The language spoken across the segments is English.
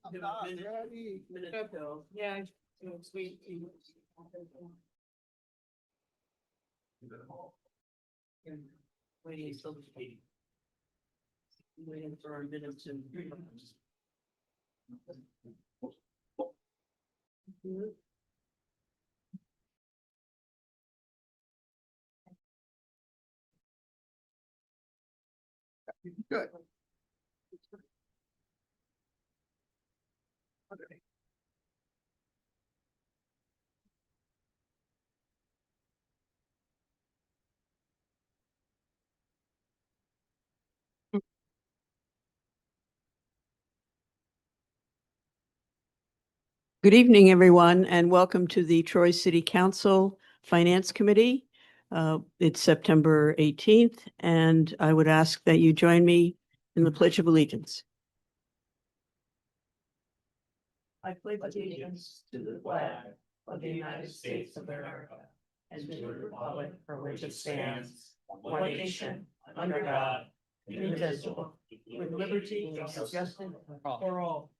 I'm not ready. Yeah. Sweet. Waiting till the meeting. Waiting for a minute to. Good. Good evening, everyone, and welcome to the Troy City Council Finance Committee. It's September 18th, and I would ask that you join me in the Pledge of Allegiance. I pledge allegiance to the flag of the United States of America and to the republic for which it stands, one nation, under God, indivisible, with liberty and justice for all.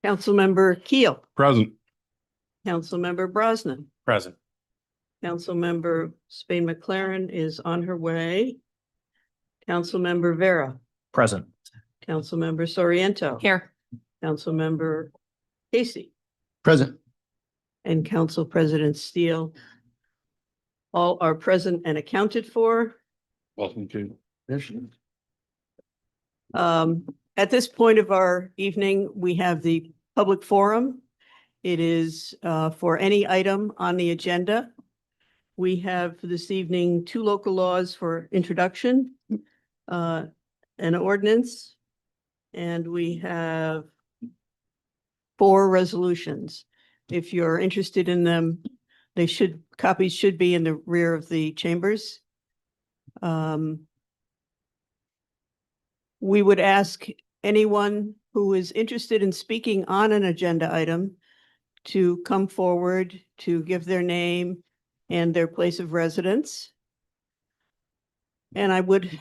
Councilmember Keel, Present. Councilmember Brosnan, Present. Councilmember Spain McLaren is on her way. Councilmember Vera, Present. Councilmember Soriento. Here. Councilmember Casey, Present. and Council President Steele. All are present and accounted for. Welcome to. At this point of our evening, we have the public forum. It is for any item on the agenda. We have this evening 2 local laws for introduction, an ordinance, and we have 4 resolutions. If you're interested in them, copies should be in the rear of the chambers. We would ask anyone who is interested in speaking on an agenda item to come forward to give their name and their place of residence. And I would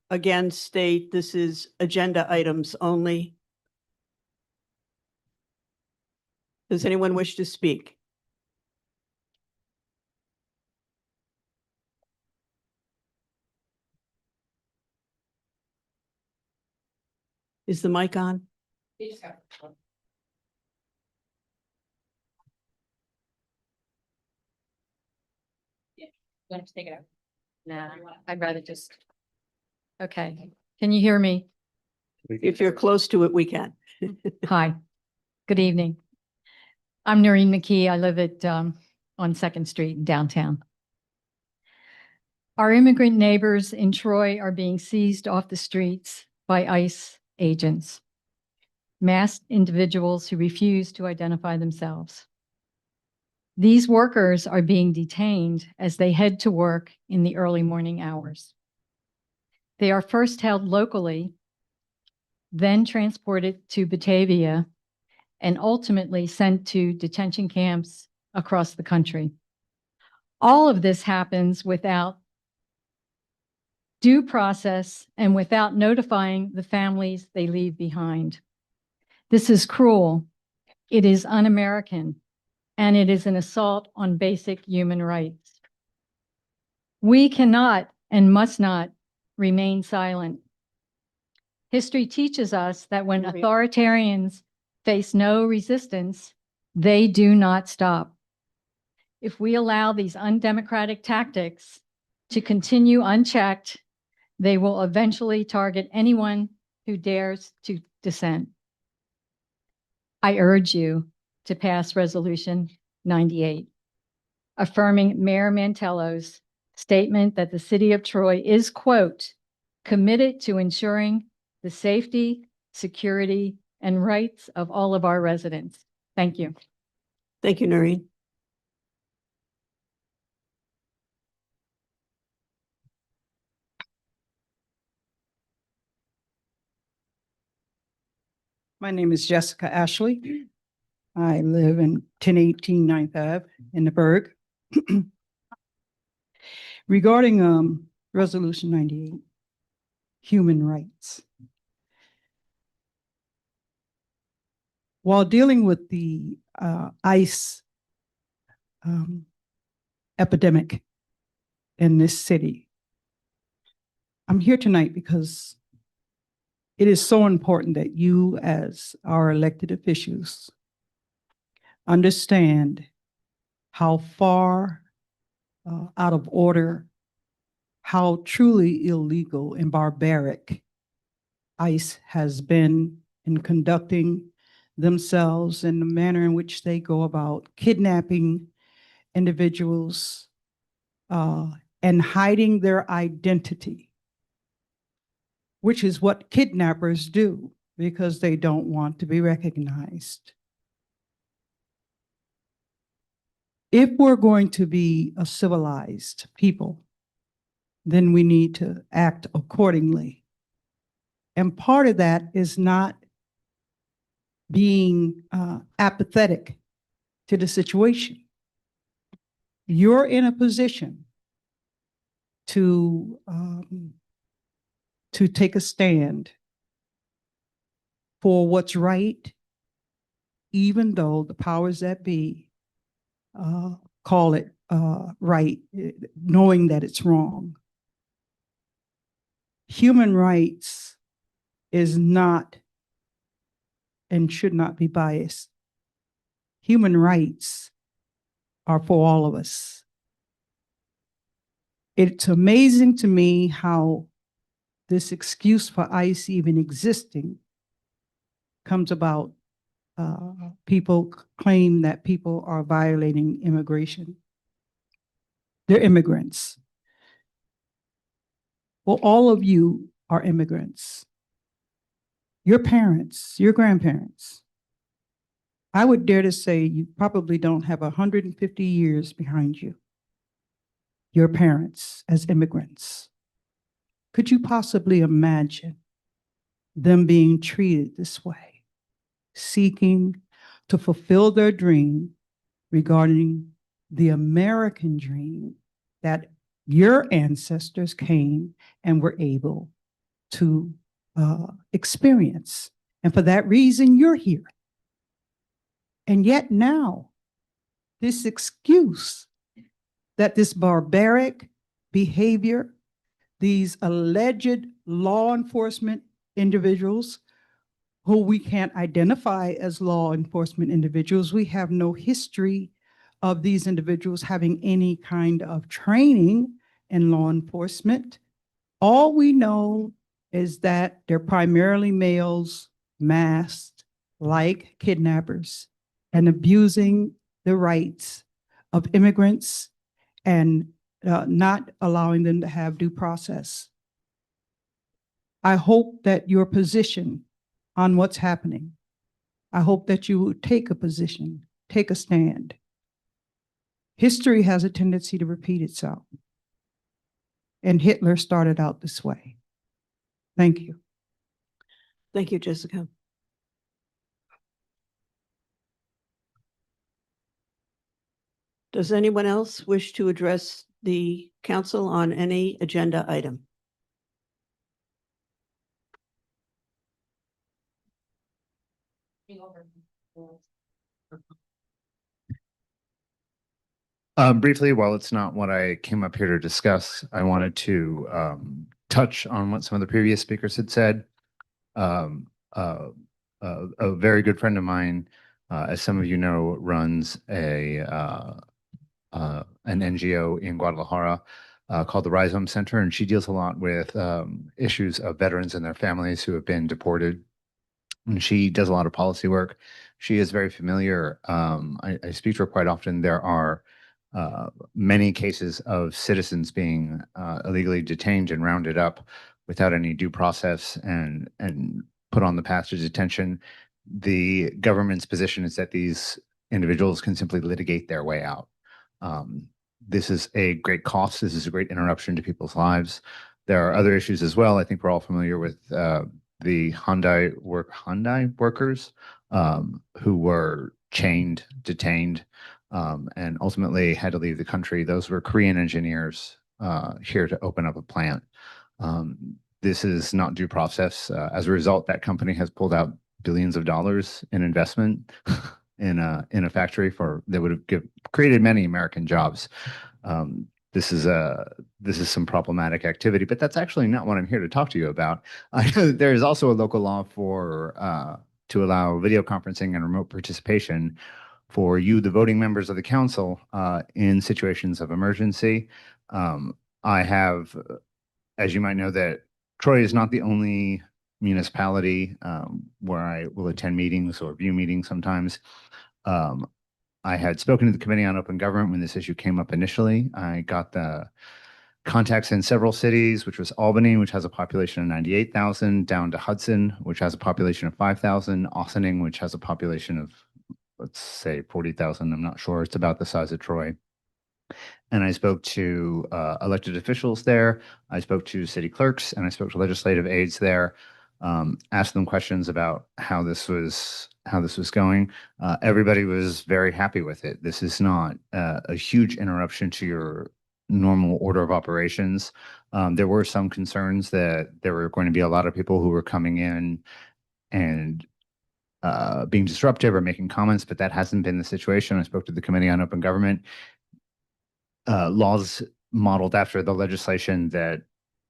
again state this is agenda items only. Does anyone wish to speak? Is the mic on? You have to take it out. Nah, I'd rather just. Okay, can you hear me? If you're close to it, we can. Hi, good evening. I'm Noreen McKee. I live at, on Second Street in downtown. Our immigrant neighbors in Troy are being seized off the streets by ICE agents, masked individuals who refuse to identify themselves. These workers are being detained as they head to work in the early morning hours. They are first held locally, then transported to Batavia, and ultimately sent to detention camps across the country. All of this happens without due process and without notifying the families they leave behind. This is cruel, it is un-American, and it is an assault on basic human rights. We cannot and must not remain silent. History teaches us that when authoritarians face no resistance, they do not stop. If we allow these undemocratic tactics to continue unchecked, they will eventually target anyone who dares to dissent. I urge you to pass Resolution 98, affirming Mayor Mantello's statement that the city of Troy is, quote, committed to ensuring the safety, security, and rights of all of our residents. Thank you. Thank you, Noreen. My name is Jessica Ashley. I live in 1018 9th Ave in the Berg. Regarding Resolution 98, human rights. While dealing with the ICE epidemic in this city, I'm here tonight because it is so important that you, as our elected officials, understand how far out of order, how truly illegal and barbaric ICE has been in conducting themselves in the manner in which they go about kidnapping individuals and hiding their identity, which is what kidnappers do because they don't want to be recognized. If we're going to be a civilized people, then we need to act accordingly. And part of that is not being apathetic to the situation. You're in a position to take a stand for what's right, even though the powers that be call it right, knowing that it's wrong. Human rights is not and should not be biased. Human rights are for all of us. It's amazing to me how this excuse for ICE even existing comes about. People claim that people are violating immigration. They're immigrants. Well, all of you are immigrants. Your parents, your grandparents. I would dare to say you probably don't have 150 years behind you. Your parents as immigrants. Could you possibly imagine them being treated this way? Seeking to fulfill their dream regarding the American dream that your ancestors came and were able to experience. And for that reason, you're here. And yet now, this excuse that this barbaric behavior, these alleged law enforcement individuals who we can't identify as law enforcement individuals. We have no history of these individuals having any kind of training in law enforcement. All we know is that they're primarily males, masked, like kidnappers, and abusing the rights of immigrants and not allowing them to have due process. I hope that your position on what's happening, I hope that you will take a position, take a stand. History has a tendency to repeat itself. And Hitler started out this way. Thank you. Thank you, Jessica. Does anyone else wish to address the council on any agenda item? Briefly, while it's not what I came up here to discuss, I wanted to touch on what some of the previous speakers had said. A very good friend of mine, as some of you know, runs an NGO in Guadalajara called the Rhizome Center, and she deals a lot with issues of veterans and their families who have been deported. And she does a lot of policy work. She is very familiar. I speak to her quite often. There are many cases of citizens being illegally detained and rounded up without any due process and put on the path to detention. The government's position is that these individuals can simply litigate their way out. This is a great cost. This is a great interruption to people's lives. There are other issues as well. I think we're all familiar with the Hyundai workers who were chained, detained, and ultimately had to leave the country. Those were Korean engineers here to open up a plant. This is not due process. As a result, that company has pulled out billions of dollars in investment in a factory that would have created many American jobs. This is some problematic activity, but that's actually not what I'm here to talk to you about. I know that there is also a local law to allow video conferencing and remote participation for you, the voting members of the council, in situations of emergency. I have, as you might know, that Troy is not the only municipality where I will attend meetings or view meetings sometimes. I had spoken to the Committee on Open Government when this issue came up initially. I got the contacts in several cities, which was Albany, which has a population of 98,000, down to Hudson, which has a population of 5,000, Austining, which has a population of, let's say, 40,000. I'm not sure. It's about the size of Troy. And I spoke to elected officials there. I spoke to city clerks, and I spoke to legislative aides there. Asked them questions about how this was going. Everybody was very happy with it. This is not a huge interruption to your normal order of operations. There were some concerns that there were going to be a lot of people who were coming in and being disruptive or making comments, but that hasn't been the situation. I spoke to the Committee on Open Government. Laws modeled after the legislation that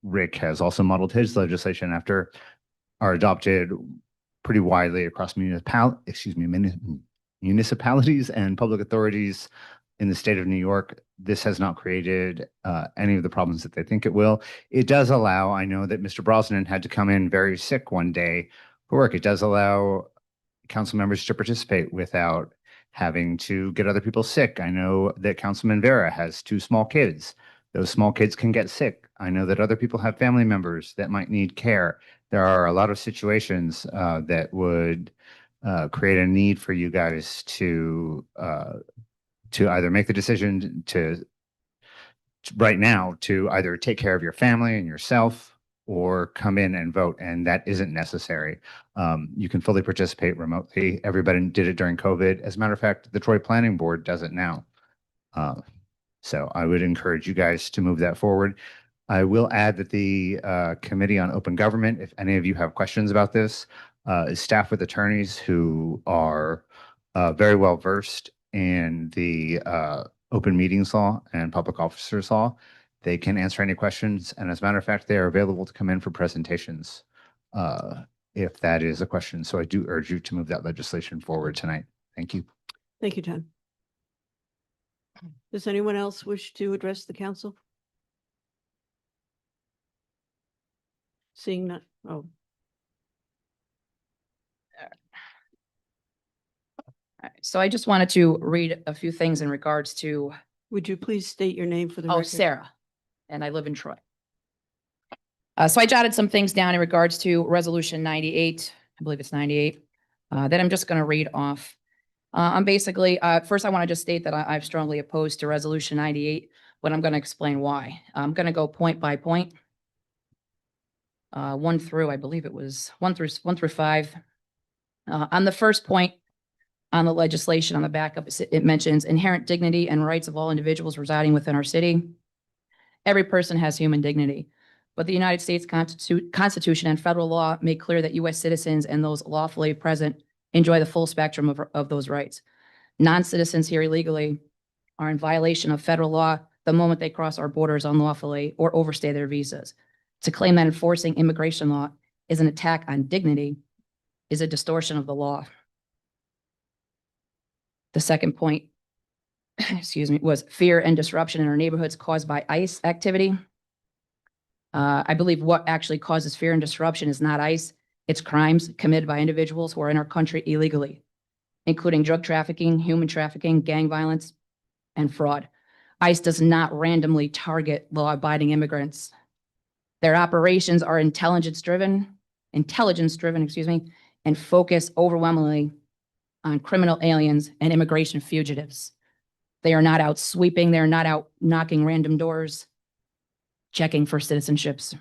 Rick has also modeled his legislation after are adopted pretty widely across municipalities and public authorities in the state of New York. This has not created any of the problems that they think it will. It does allow, I know that Mr. Brosnan had to come in very sick one day for work. It does allow council members to participate without having to get other people sick. I know that Councilman Vera has 2 small kids. Those small kids can get sick. I know that other people have family members that might need care. There are a lot of situations that would create a need for you guys to either make the decision to right now to either take care of your family and yourself or come in and vote, and that isn't necessary. You can fully participate remotely. Everybody did it during COVID. As a matter of fact, the Troy Planning Board does it now. So I would encourage you guys to move that forward. I will add that the Committee on Open Government, if any of you have questions about this, is staffed with attorneys who are very well versed in the open meetings law and public officers law. They can answer any questions. And as a matter of fact, they are available to come in for presentations if that is a question. So I do urge you to move that legislation forward tonight. Thank you. Thank you, Tom. Does anyone else wish to address the council? Seeing none. Oh, So I just wanted to read a few things in regards to, would you please state your name for the oh, record? Sarah, and I live in Troy. So I jotted some things down in regards to Resolution 98, I believe it's 98, that I'm just going to read off. I'm basically, first I want to just state that I'm strongly opposed to Resolution 98, but I'm going to explain why. I'm going to go point by point. 1 through, I believe it was 1 through 5. On the first point, on the legislation on the backup, it mentions inherent dignity and rights of all individuals residing within our city. Every person has human dignity, but the United States Constitution and federal law make clear that U.S. citizens and those lawfully present enjoy the full spectrum of those rights. Non-citizens here illegally are in violation of federal law the moment they cross our borders unlawfully or overstay their visas. To claim that enforcing immigration law is an attack on dignity is a distortion of the law. The second point, excuse me, was fear and disruption in our neighborhoods caused by ICE activity. I believe what actually causes fear and disruption is not ICE, it's crimes committed by individuals who are in our country illegally, including drug trafficking, human trafficking, gang violence, and fraud. ICE does not randomly target law-abiding immigrants. Their operations are intelligence-driven, and focus overwhelmingly on criminal aliens and immigration fugitives. They are not out sweeping. They're not out knocking random doors, checking for citizenships.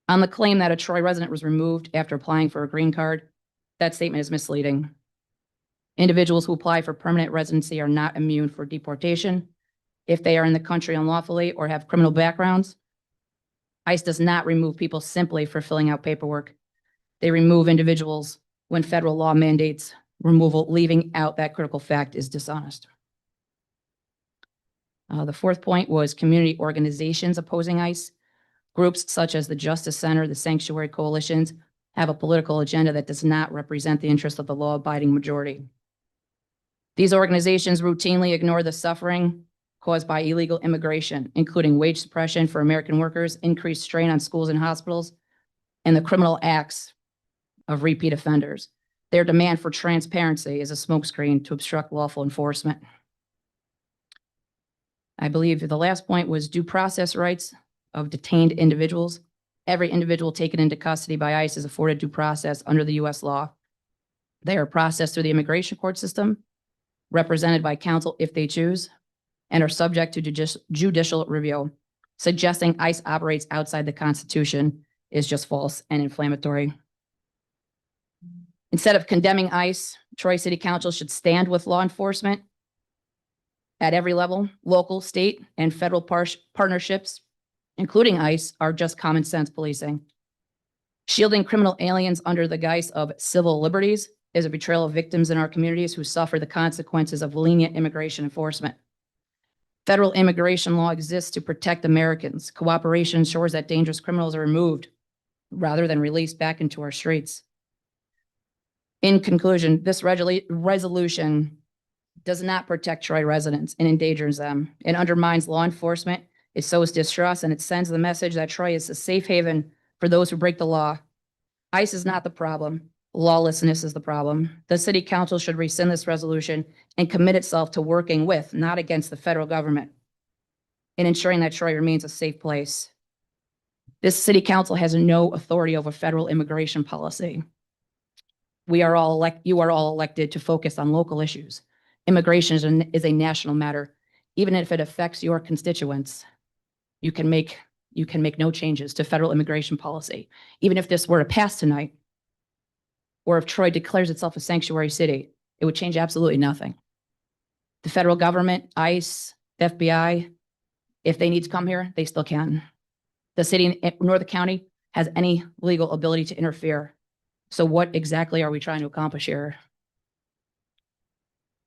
On the claim that a Troy resident was removed after applying for a green card, that statement is misleading. Individuals who apply for permanent residency are not immune for deportation. if they are in the country unlawfully or have criminal backgrounds. ICE does not remove people simply for filling out paperwork. They remove individuals when federal law mandates removal. Leaving out that critical fact is dishonest. The fourth point was community organizations opposing ICE. Groups such as the Justice Center, the Sanctuary Coalitions, have a political agenda that does not represent the interests of the law-abiding majority. These organizations routinely ignore the suffering caused by illegal immigration, including wage suppression for American workers, increased strain on schools and hospitals, and the criminal acts of repeat offenders. Their demand for transparency is a smokescreen to obstruct lawful enforcement. I believe the last point was due process rights of detained individuals. Every individual taken into custody by ICE is afforded due process under the U.S. law. They are processed through the immigration court system, represented by counsel if they choose, and are subject to judicial review. Suggesting ICE operates outside the Constitution is just false and inflammatory. Instead of condemning ICE, Troy City Council should stand with law enforcement at every level. Local, state, and federal partnerships, including ICE, are just common sense policing. Shielding criminal aliens under the guise of civil liberties is a betrayal of victims in our communities who suffer the consequences of lenient immigration enforcement. Federal immigration law exists to protect Americans. Cooperation ensures that dangerous criminals are removed rather than released back into our streets. In conclusion, this resolution does not protect Troy residents and endangers them. It undermines law enforcement. It sows distrust, and it sends the message that Troy is a safe haven for those who break the law. ICE is not the problem. Lawlessness is the problem. The city council should rescind this resolution and commit itself to working with, not against, the federal government in ensuring that Troy remains a safe place. This city council has no authority over federal immigration policy. You are all elected to focus on local issues. Immigration is a national matter. Even if it affects your constituents, you can make no changes to federal immigration policy. Even if this were to pass tonight, or if Troy declares itself a sanctuary city, it would change absolutely nothing. The federal government, ICE, FBI, if they need to come here, they still can. The city in North County has any legal ability to interfere. So what exactly are we trying to accomplish here?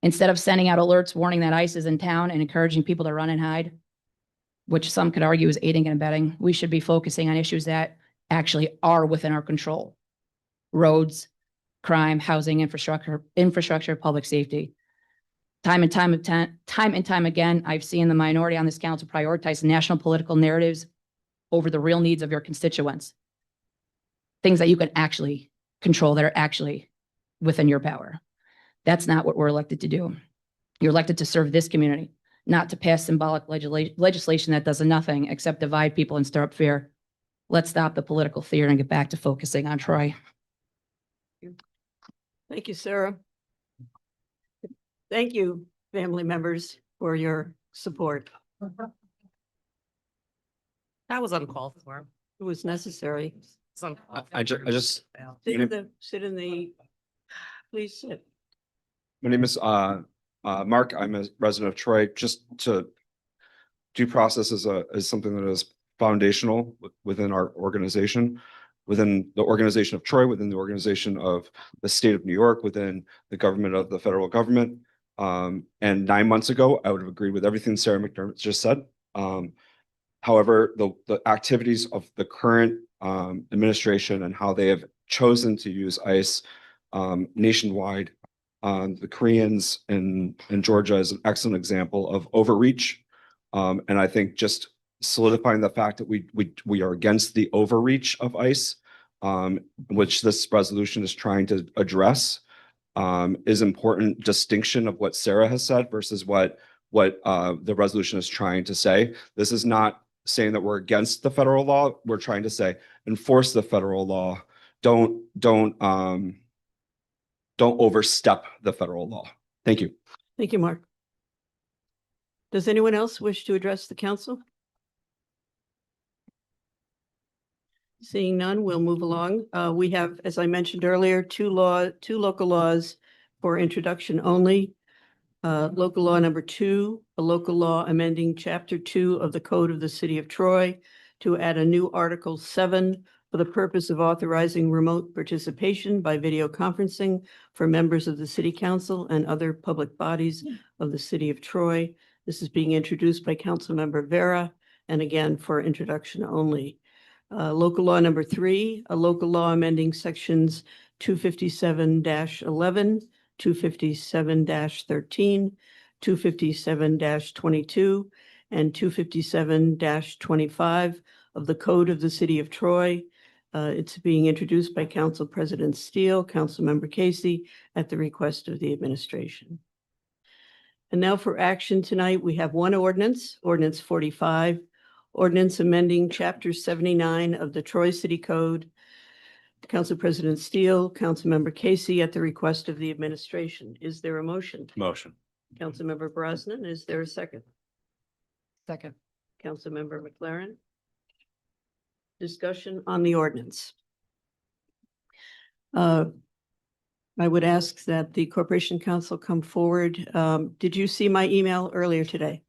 Instead of sending out alerts warning that ICE is in town and encouraging people to run and hide, which some could argue is aiding and abetting, we should be focusing on issues that actually are within our control. Roads, crime, housing, infrastructure, public safety. Time and time again, I've seen the minority on this council prioritize national political narratives over the real needs of your constituents. Things that you can actually control, that are actually within your power. That's not what we're elected to do. You're elected to serve this community, not to pass symbolic legislation that does nothing except divide people and stir up fear. Let's stop the political theater and get back to focusing on Troy. Thank you, Sarah. Thank you, family members, for your support. That was uncalled for. It was necessary. It's uncalled I just, Sit in the, please sit. my name is Mark. I'm a resident of Troy. Just to due process is something that is foundational within our organization, within the organization of Troy, within the organization of the state of New York, within the government of the federal government. And 9 months ago, I would have agreed with everything Sarah McDermott just said. However, the activities of the current administration and how they have chosen to use ICE nationwide, the Koreans in Georgia is an excellent example of overreach. And I think just solidifying the fact that we are against the overreach of ICE, which this resolution is trying to address, is important distinction of what Sarah has said versus what the resolution is trying to say. This is not saying that we're against the federal law. We're trying to say enforce the federal law. Don't overstep the federal law. Thank you. Thank you, Mark. Does anyone else wish to address the council? Seeing none, we'll move along. We have, as I mentioned earlier, two local laws for introduction only. Local law number 2, a local law amending chapter 2 of the Code of the City of Troy to add a new Article 7 for the purpose of authorizing remote participation by video conferencing for members of the city council and other public bodies of the city of Troy. This is being introduced by Councilmember Vera, and again, for introduction only. Local law number 3, a local law amending sections 257-11, 257-13, 257-22, and 257-25 of the Code of the City of Troy. It's being introduced by Council President Steele, Councilmember Casey, at the request of the administration. And now for action tonight, we have one ordinance, Ordinance 45, ordinance amending Chapter 79 of the Troy City Code. Council President Steele, Councilmember Casey, at the request of the administration. Is there a motion? Motion. Councilmember Brosnan, is there a second? Second. Councilmember McLaren. Discussion on the ordinance. I would ask that the Corporation Council come forward. Did you see my email earlier today?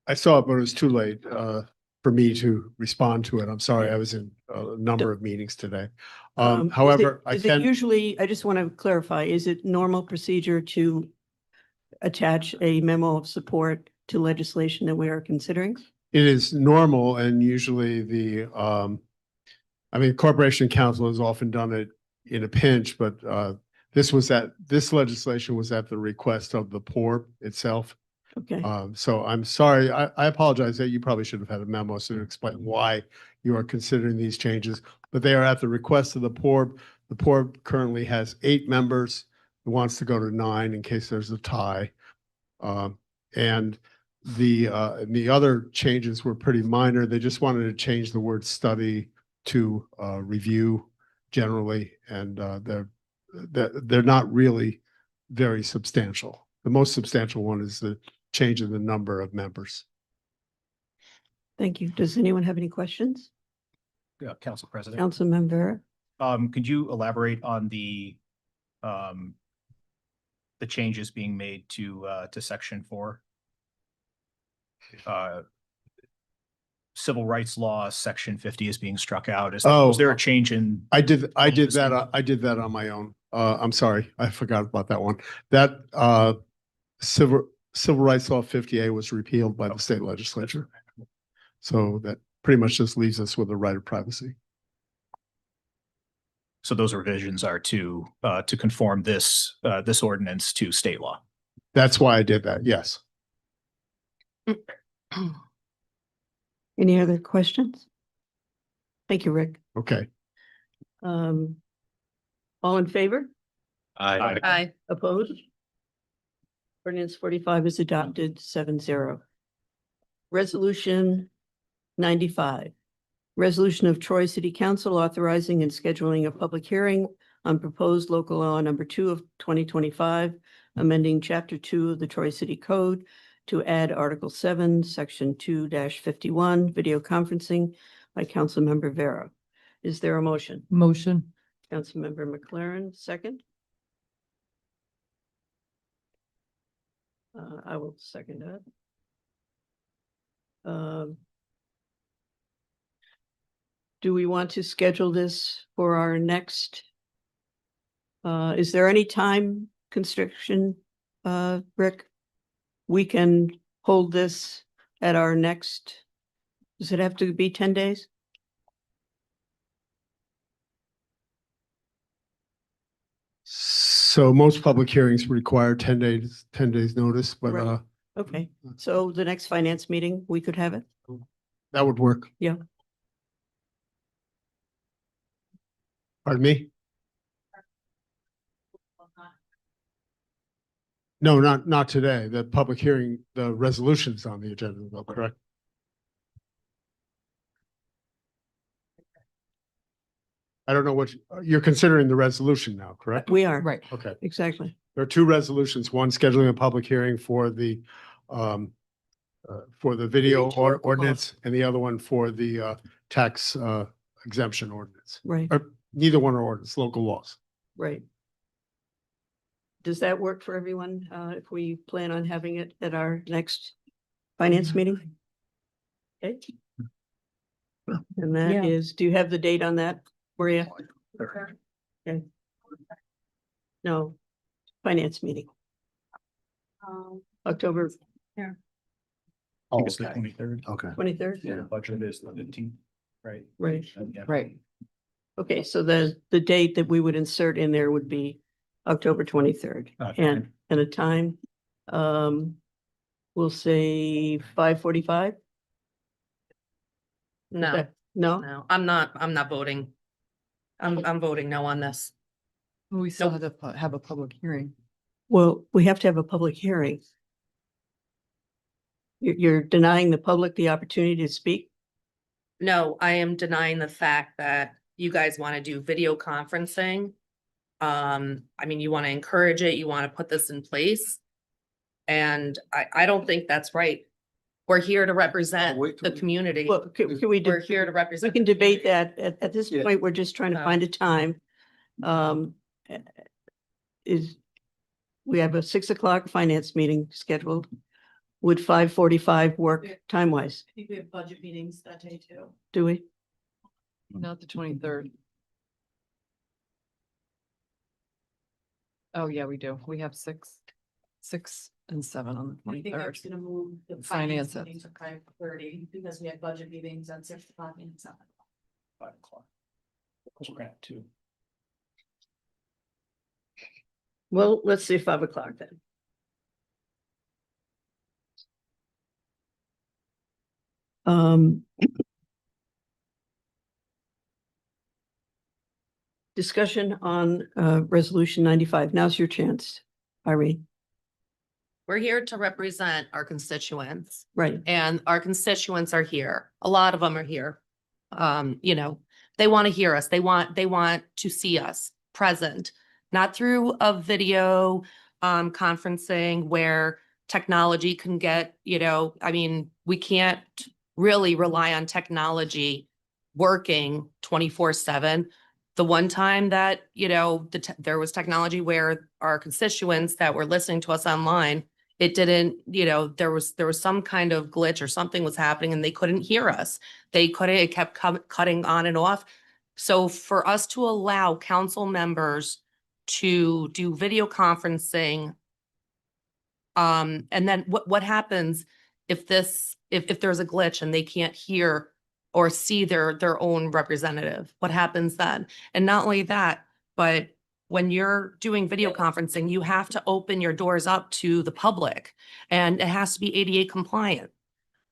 I saw it, but it was too late for me to respond to it. I'm sorry, I was in a number of meetings today. However, I Is it can, usually, I just want to clarify, is it normal procedure to attach a memo of support to legislation that we are considering? it is normal and usually Corporation Council has often done it in a pinch, but this legislation was at the request of the PORB itself. Okay, So I'm sorry, I apologize that you probably should have had a memo to explain why you are considering these changes, but they are at the request of the PORB. The PORB currently has 8 members. It wants to go to 9 in case there's a tie. And the other changes were pretty minor. They just wanted to change the word study to review generally, and they're not really very substantial. The most substantial one is the change in the number of members. thank you. Does anyone have any questions? Yeah, Council President. Councilmember, Could you elaborate on the changes being made to section 4? Civil rights law, section 50 is being struck out. Was there a change in? I did that on my own. I'm sorry, I forgot about that one. That civil rights law 50A was repealed by the state legislature. So that pretty much just leaves us with the right of privacy. So those revisions are to conform this ordinance to state law. That's why I did that. Yes. any other questions? Thank you, Rick. Okay. All in favor? Aye. Opposed? Ordinance 45 is adopted 7-0. Resolution 95. Resolution of Troy City Council authorizing and scheduling a public hearing on proposed local law number 2 of 2025, amending chapter 2 of the Troy City Code to add Article 7, Section 2-51, video conferencing by Councilmember Vera. Is there a motion? Motion. Councilmember McLaren, second. I will second that. Do we want to schedule this for our next? Is there any time constriction, Rick? We can hold this at our next, does it have to be 10 days? So most public hearings require 10 days notice, but Right. Okay, so the next finance meeting, we could have it? that would work. Yeah. Pardon me? No, not today. The public hearing, the resolution's on the agenda, though, correct? I don't know what, you're considering the resolution now, correct? We are. Right. Okay. Exactly. There are 2 resolutions, one scheduling a public hearing for the video ordinance and the other one for the tax exemption ordinance. Right, Or neither one are ordinance, local laws. right. does that work for everyone, if we plan on having it at our next finance meeting? Okay. And that Yeah. is, do you have the date on that, Maria? Okay. No, finance meeting, October I think it's the 23rd. Okay. 23rd? Yeah, budget is the 15th, right? Right. Yeah. Right. Okay, so the date that we would insert in there would be October 23rd. Okay. And a time, we'll say 5:45? No, No? no, I'm not voting. I'm voting no on this. We still Nope. have to have a public hearing. Well, we have to have a public hearing. You're denying the public the opportunity to speak? No, I am denying the fact that you guys want to do video conferencing. I mean, you want to encourage it, you want to put this in place. And I don't think that's right. We're here to represent wait till the we- community. Well, can we? We're here to We represent. can the debate community. that. At this Yeah. point, we're just trying to Oh. find a time. Is, we have a 6 o'clock finance meeting scheduled. Would 5:45 work time wise? I think we have budget meetings that day too. Do we? Not the 23rd. Oh, yeah, we do. We have 6 and 7 on the I think I was 23rd. gonna move the Finance finance it. meeting to 5:30 because we have budget meetings at 6 o'clock and 7 o'clock. 5 o'clock. Because we're gonna have 2. Well, let's say 5 o'clock then. Um. Discussion on resolution 95. Now's your chance, Irene. We're here to represent our constituents. Right. And our constituents are here. A lot of them are here. You know, they want to hear us. They want to see us present, not through a video conferencing where technology can get, you know, I mean, we can't really rely on technology working 24/7. The one time that, you know, there was technology where our constituents that were listening to us online, it didn't, you know, there was some kind of glitch or something was happening and they couldn't hear us. It kept cutting on and off. So for us to allow council members to do video conferencing, and then what happens if there's a glitch and they can't hear or see their own representative? What happens then? And not only that, but when you're doing video conferencing, you have to open your doors up to the public and it has to be ADA compliant.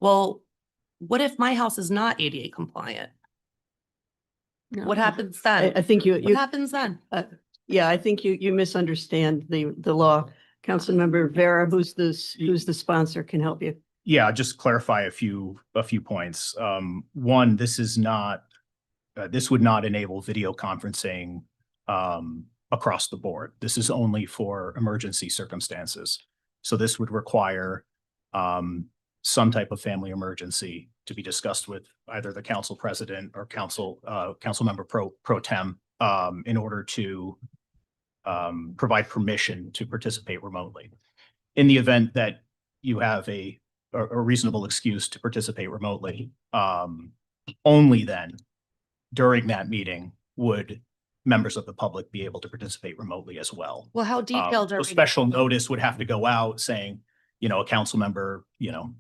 Well, what if my house is not ADA compliant? What happens then? I think What happens then? yeah, I think you misunderstand the law. Councilmember Vera, who's the sponsor, can help you. Yeah, just clarify a few points. One, this is not, this would not enable video conferencing across the board. This is only for emergency circumstances. So this would require some type of family emergency to be discussed with either the council president or council member pro tem in order to provide permission to participate remotely. In the event that you have a reasonable excuse to participate remotely, only then during that meeting would members of the public be able to participate remotely as well. Well, how detailed So are we? special notice would have to go out saying, you know, a council member, you know,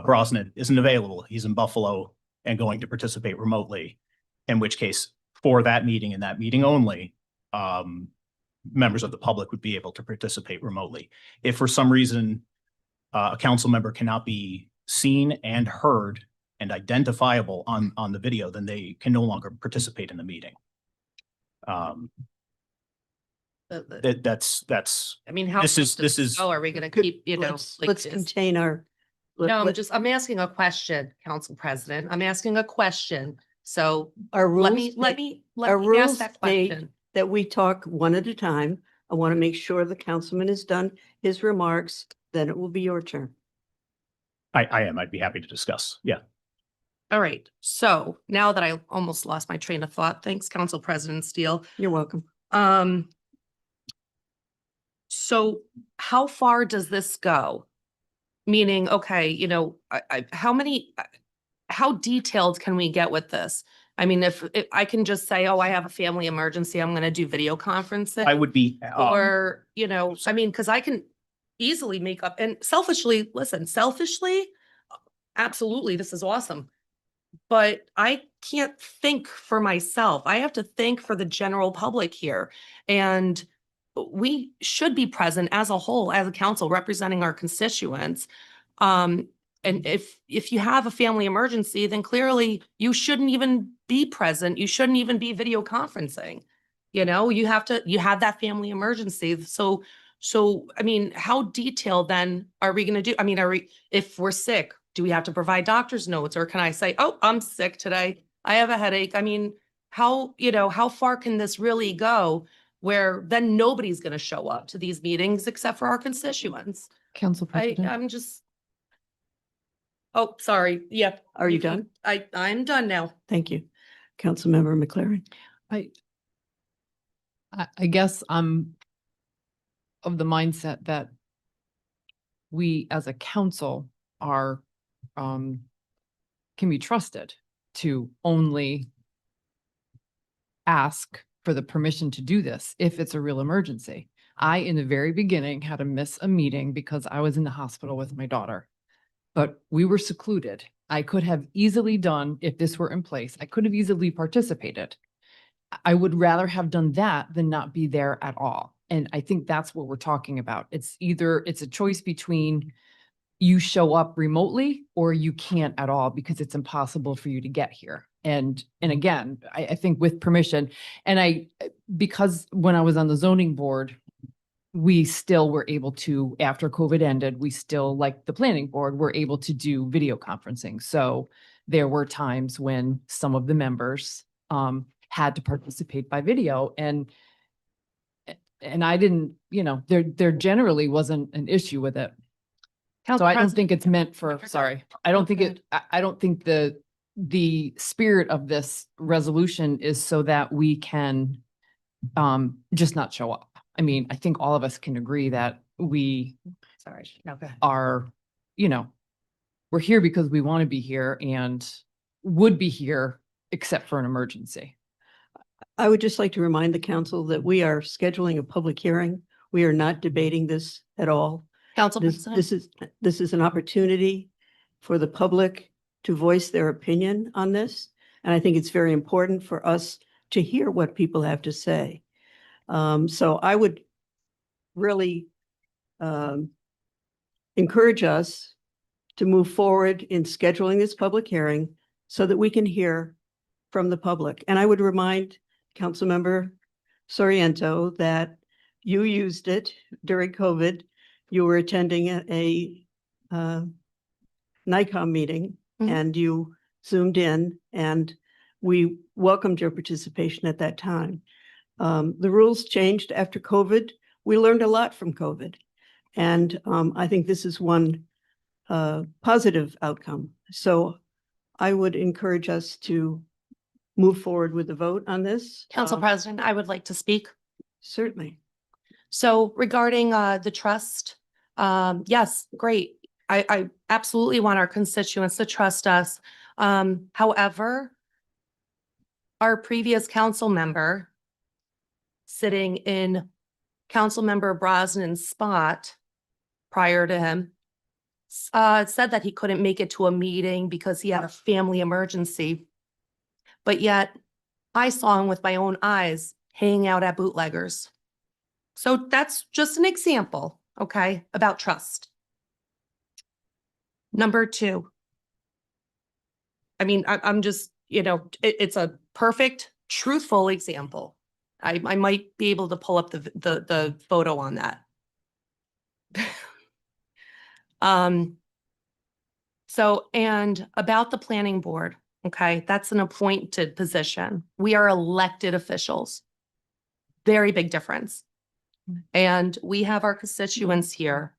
Brosnan isn't available. He's in Buffalo and going to participate remotely. In which case, for that meeting and that meeting only, members of the public would be able to participate remotely. If for some reason a council member cannot be seen and heard and identifiable on the video, then they can no longer participate in the meeting. That's, I mean, how? this is- Oh, are we gonna keep, you know? like Let's this? contain our. No, I'm asking a question, Council President. I'm asking a question. So Our let rules. me our ask rules that state question. that we talk one at a time. I want to make sure the councilman has done his remarks, then it will be your turn. I'd be happy to discuss. Yeah. All right. So now that I almost lost my train of thought, thanks, Council President Steele. You're welcome. So how far does this go? Meaning, okay, you know, how detailed can we get with this? I mean, if I can just say, oh, I have a family emergency, I'm gonna do video conferencing. I would be, Or, you know, I mean, because I can easily make up and selfishly, listen, selfishly, absolutely, this is awesome. But I can't think for myself. I have to think for the general public here. And we should be present as a whole, as a council representing our constituents. And if you have a family emergency, then clearly you shouldn't even be present. You shouldn't even be video conferencing. You know, you have that family emergency. So, I mean, how detailed then are we going to do? I mean, if we're sick, do we have to provide doctor's notes, or can I say, oh, I'm sick today, I have a headache? I mean, how far can this really go where then nobody's going to show up to these meetings except for our constituents? Council President. I'm just. Oh, sorry. Yep. Are you done? I'm done now. Thank you. Councilmember McLaren. I guess I'm of the mindset that we as a council are, can be trusted to only ask for the permission to do this if it's a real emergency. I, in the very beginning, had to miss a meeting because I was in the hospital with my daughter, but we were secluded. I could have easily done, if this were in place, I could have easily participated. I would rather have done that than not be there at all. And I think that's what we're talking about. It's a choice between you show up remotely or you can't at all because it's impossible for you to get here. And again, I think with permission, and because when I was on the zoning board, we still were able to, after COVID ended, we still, like the planning board, were able to do video conferencing. So there were times when some of the members had to participate by video, and I didn't, there generally wasn't an issue with it. So I don't think it's meant for, sorry, I don't think I don't think the spirit of this resolution is so that we can just not show up. I mean, I think all of us can agree that we are, we're here because we want to be here and would be here except for an emergency. I would just like to remind the council that we are scheduling a public hearing. We are not debating this at all. Council This President. this is an opportunity for the public to voice their opinion on this. And I think it's very important for us to hear what people have to say. So I would really encourage us to move forward in scheduling this public hearing so that we can hear from the public. And I would remind Councilmember Soriento that you used it during COVID. You were attending a NICOM meeting and you Zoomed in, and we welcomed your participation at that time. The rules changed after COVID. We learned a lot from COVID. And I think this is one positive outcome. So I would encourage us to move forward with the vote on this. Council President, I would like to speak. Certainly. So regarding the trust, yes, great. I absolutely want our constituents to trust us. However, our previous council member sitting in Councilmember Brosnan's spot prior to him said that he couldn't make it to a meeting because he had a family emergency. But yet I saw him with my own eyes hanging out at Bootleggers. So that's just an example, okay, about trust. Number two. I mean, I'm just, it's a perfect, truthful example. I might be able to pull up the photo on that. So, and about the planning board, okay, that's an appointed position. We are elected officials. Very big difference. And we have our constituents here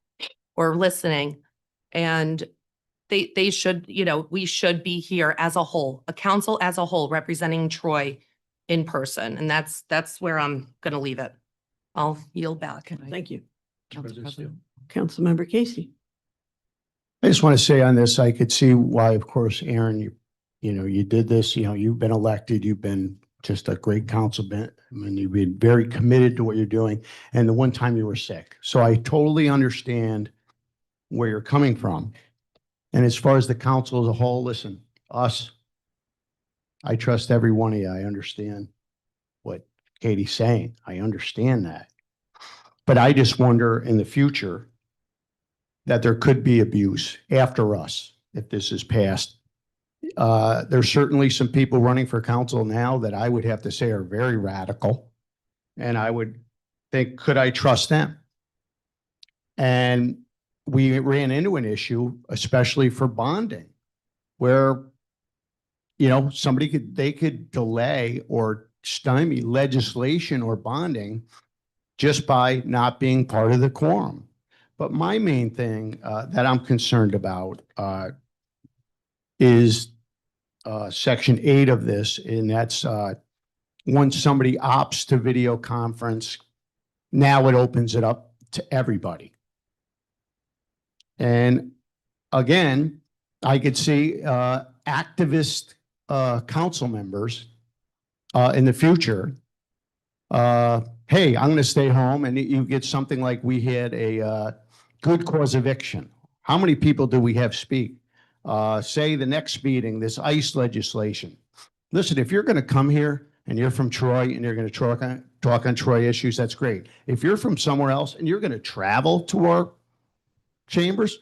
or listening, and they should, we should be here as a whole, a council as a whole representing Troy in person. And that's where I'm going to leave it. I'll yield back. Thank you. Council President. Councilmember Casey. I just want to say on this, I could see why, of course, Aaron, you did this, you've been elected, you've been just a great councilman, and you've been very committed to what you're doing. And the one time you were sick. So I totally understand where you're coming from. And as far as the council as a whole, listen, I trust every one of you. I understand what Katie's saying. I understand that. But I just wonder in the future that there could be abuse after us if this is passed. There's certainly some people running for council now that I would have to say are very radical. And I would think, could I trust them? And we ran into an issue, especially for bonding, where, they could delay or stymie legislation or bonding just by not being part of the quorum. But my main thing that I'm concerned about is Section 8 of this, and that's once somebody opts to video conference, now it opens it up to everybody. And again, I could see activist council members in the future. Hey, I'm going to stay home, and you get something like we had a good cause eviction. How many people do we have speak? Say the next meeting, this ICE legislation. Listen, if you're going to come here and you're from Troy and you're going to talk on Troy issues, that's great. If you're from somewhere else and you're going to travel to our chambers,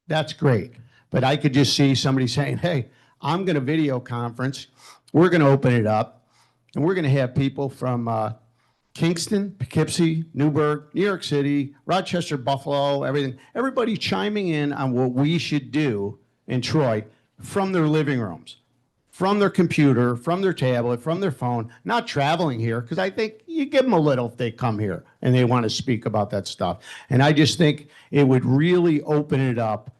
that's great. But I could just see somebody saying, hey, I'm going to video conference. We're going to open it up, and we're going to have people from Kingston, Poughkeepsie, Newburgh, New York City, Rochester, Buffalo, everything. Everybody chiming in on what we should do in Troy from their living rooms, from their computer, from their tablet, from their phone, not traveling here, because I think you give them a little if they come here and they want to speak about that stuff. And I just think it would really open it up,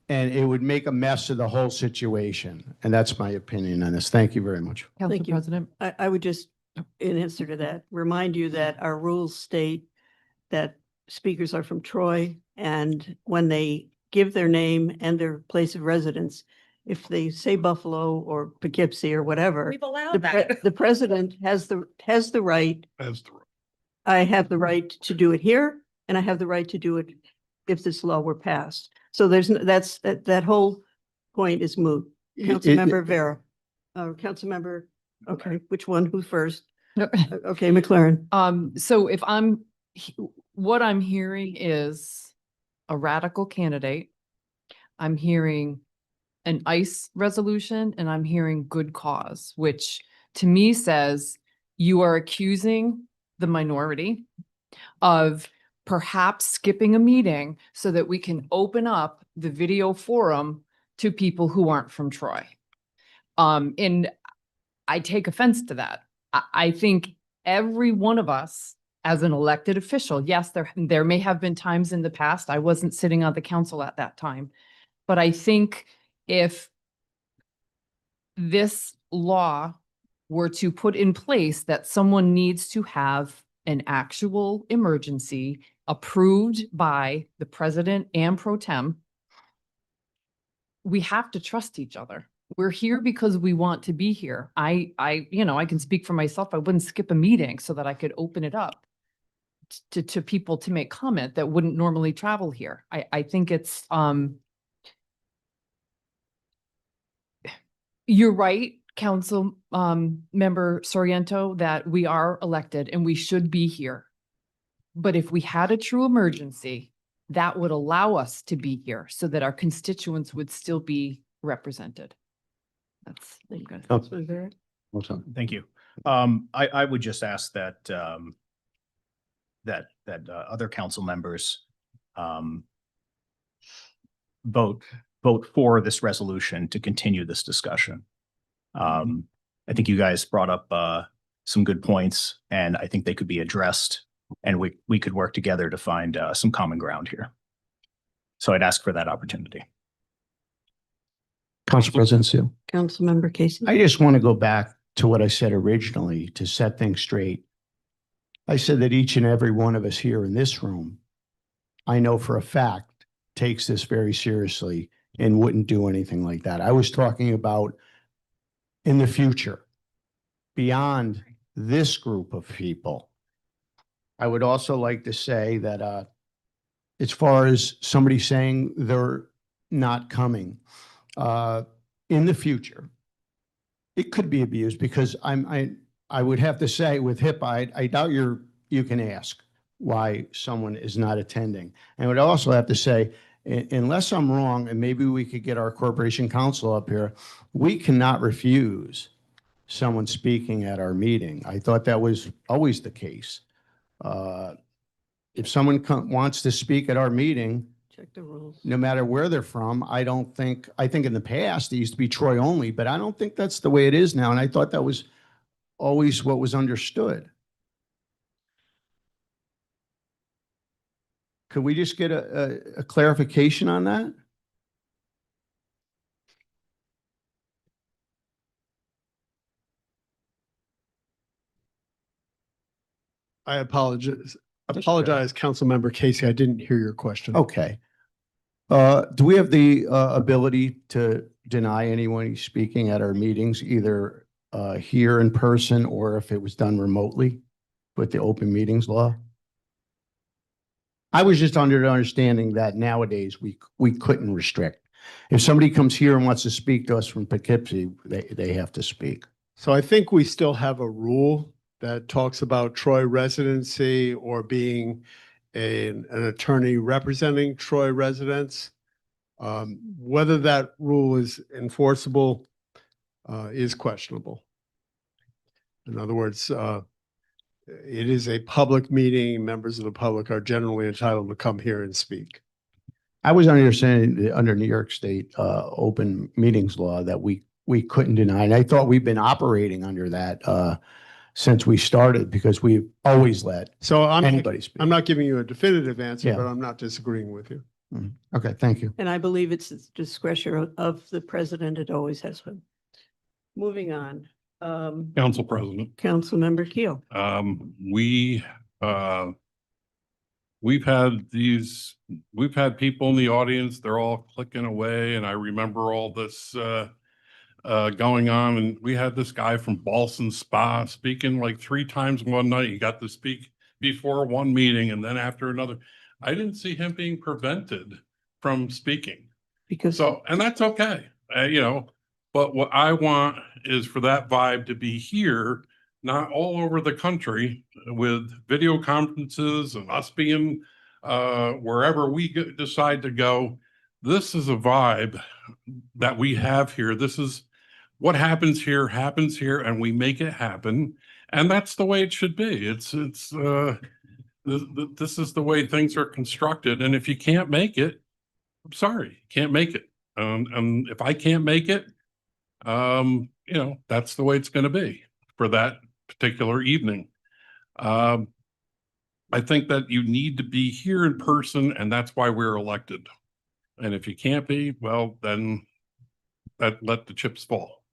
and it would make a mess of the whole situation. And that's my opinion on this. Thank you very much. Council Thank you. President. I would just, in answer to that, remind you that our rules state that speakers are from Troy, and when they give their name and their place of residence, if they say Buffalo or Poughkeepsie or whatever, We've allowed that. the president has the right. I have the right to do it here, and I have the right to do it if this law were passed. So that whole point is moot. Councilmember Vera, Councilmember, okay, which one, who first? Okay, McLaren. So what I'm hearing is a radical candidate. I'm hearing an ICE resolution, and I'm hearing good cause, which to me says you are accusing the minority of perhaps skipping a meeting so that we can open up the video forum to people who aren't from Troy. And I take offense to that. I think every one of us as an elected official, yes, there may have been times in the past, I wasn't sitting on the council at that time, but I think if this law were to put in place that someone needs to have an actual emergency approved by the president and pro tem, we have to trust each other. We're here because we want to be here. I can speak for myself. I wouldn't skip a meeting so that I could open it up to people to make comment that wouldn't normally travel here. I think it's, you're right, Council Member Soriento, that we are elected and we should be here. But if we had a true emergency, that would allow us to be here so that our constituents would still be represented. That's good. Councilman Vera? Thank you. I would just ask that other council members vote for this resolution to continue this discussion. I think you guys brought up some good points, and I think they could be addressed, and we could work together to find some common ground here. So I'd ask for that opportunity. Council President Seal. Councilmember Casey? I just want to go back to what I said originally to set things straight. I said that each and every one of us here in this room I know for a fact, takes this very seriously and wouldn't do anything like that. I was talking about in the future, beyond this group of people. I would also like to say that as far as somebody saying they're not coming, in the future, it could be abused because I would have to say with HIPAA, I doubt you can ask why someone is not attending. And I would also have to say, unless I'm wrong, and maybe we could get our corporation counsel up here, we cannot refuse someone speaking at our meeting. I thought that was always the case. If someone wants to speak at our meeting, Check the rules. no matter where they're from, I think in the past, it used to be Troy only, but I don't think that's the way it is now. And I thought that was always what was understood. Could we just get a clarification on that? I apologize, Councilmember Casey. I didn't hear your question. Okay. Do we have the ability to deny anyone speaking at our meetings, either here in person or if it was done remotely with the open meetings law? I was just under the understanding that nowadays we couldn't restrict. If somebody comes here and wants to speak to us from Poughkeepsie, they have to speak. So I think we still have a rule that talks about Troy residency or being an attorney representing Troy residents. Whether that rule is enforceable is questionable. In other words, it is a public meeting. Members of the public are generally entitled to come here and speak. I was understanding that under New York State open meetings law that we couldn't deny. And I thought we've been operating under that since we started because we've always let anybody speak. I'm not giving you a definitive answer, Yeah. but I'm not disagreeing with you. Okay, thank you. And I believe it's the discretion of the president. It always has been. Moving on. Council President, Councilmember Keel. we've had people in the audience, they're all clicking away, and I remember all this going on, and we had this guy from Ballston Spa speaking like 3 times one night. He got to speak before one meeting and then after another. I didn't see him being prevented from speaking. And that's okay, but what I want is for that vibe to be here, not all over the country with video conferences and us being wherever we decide to go. This is a vibe that we have here. This is what happens here, and we make it happen. And that's the way it should be. This is the way things are constructed. And if you can't make it, I'm sorry, can't make it. And if I can't make it, that's the way it's going to be for that particular evening. I think that you need to be here in person, and that's why we're elected. And if you can't be, well, then let the chips fall.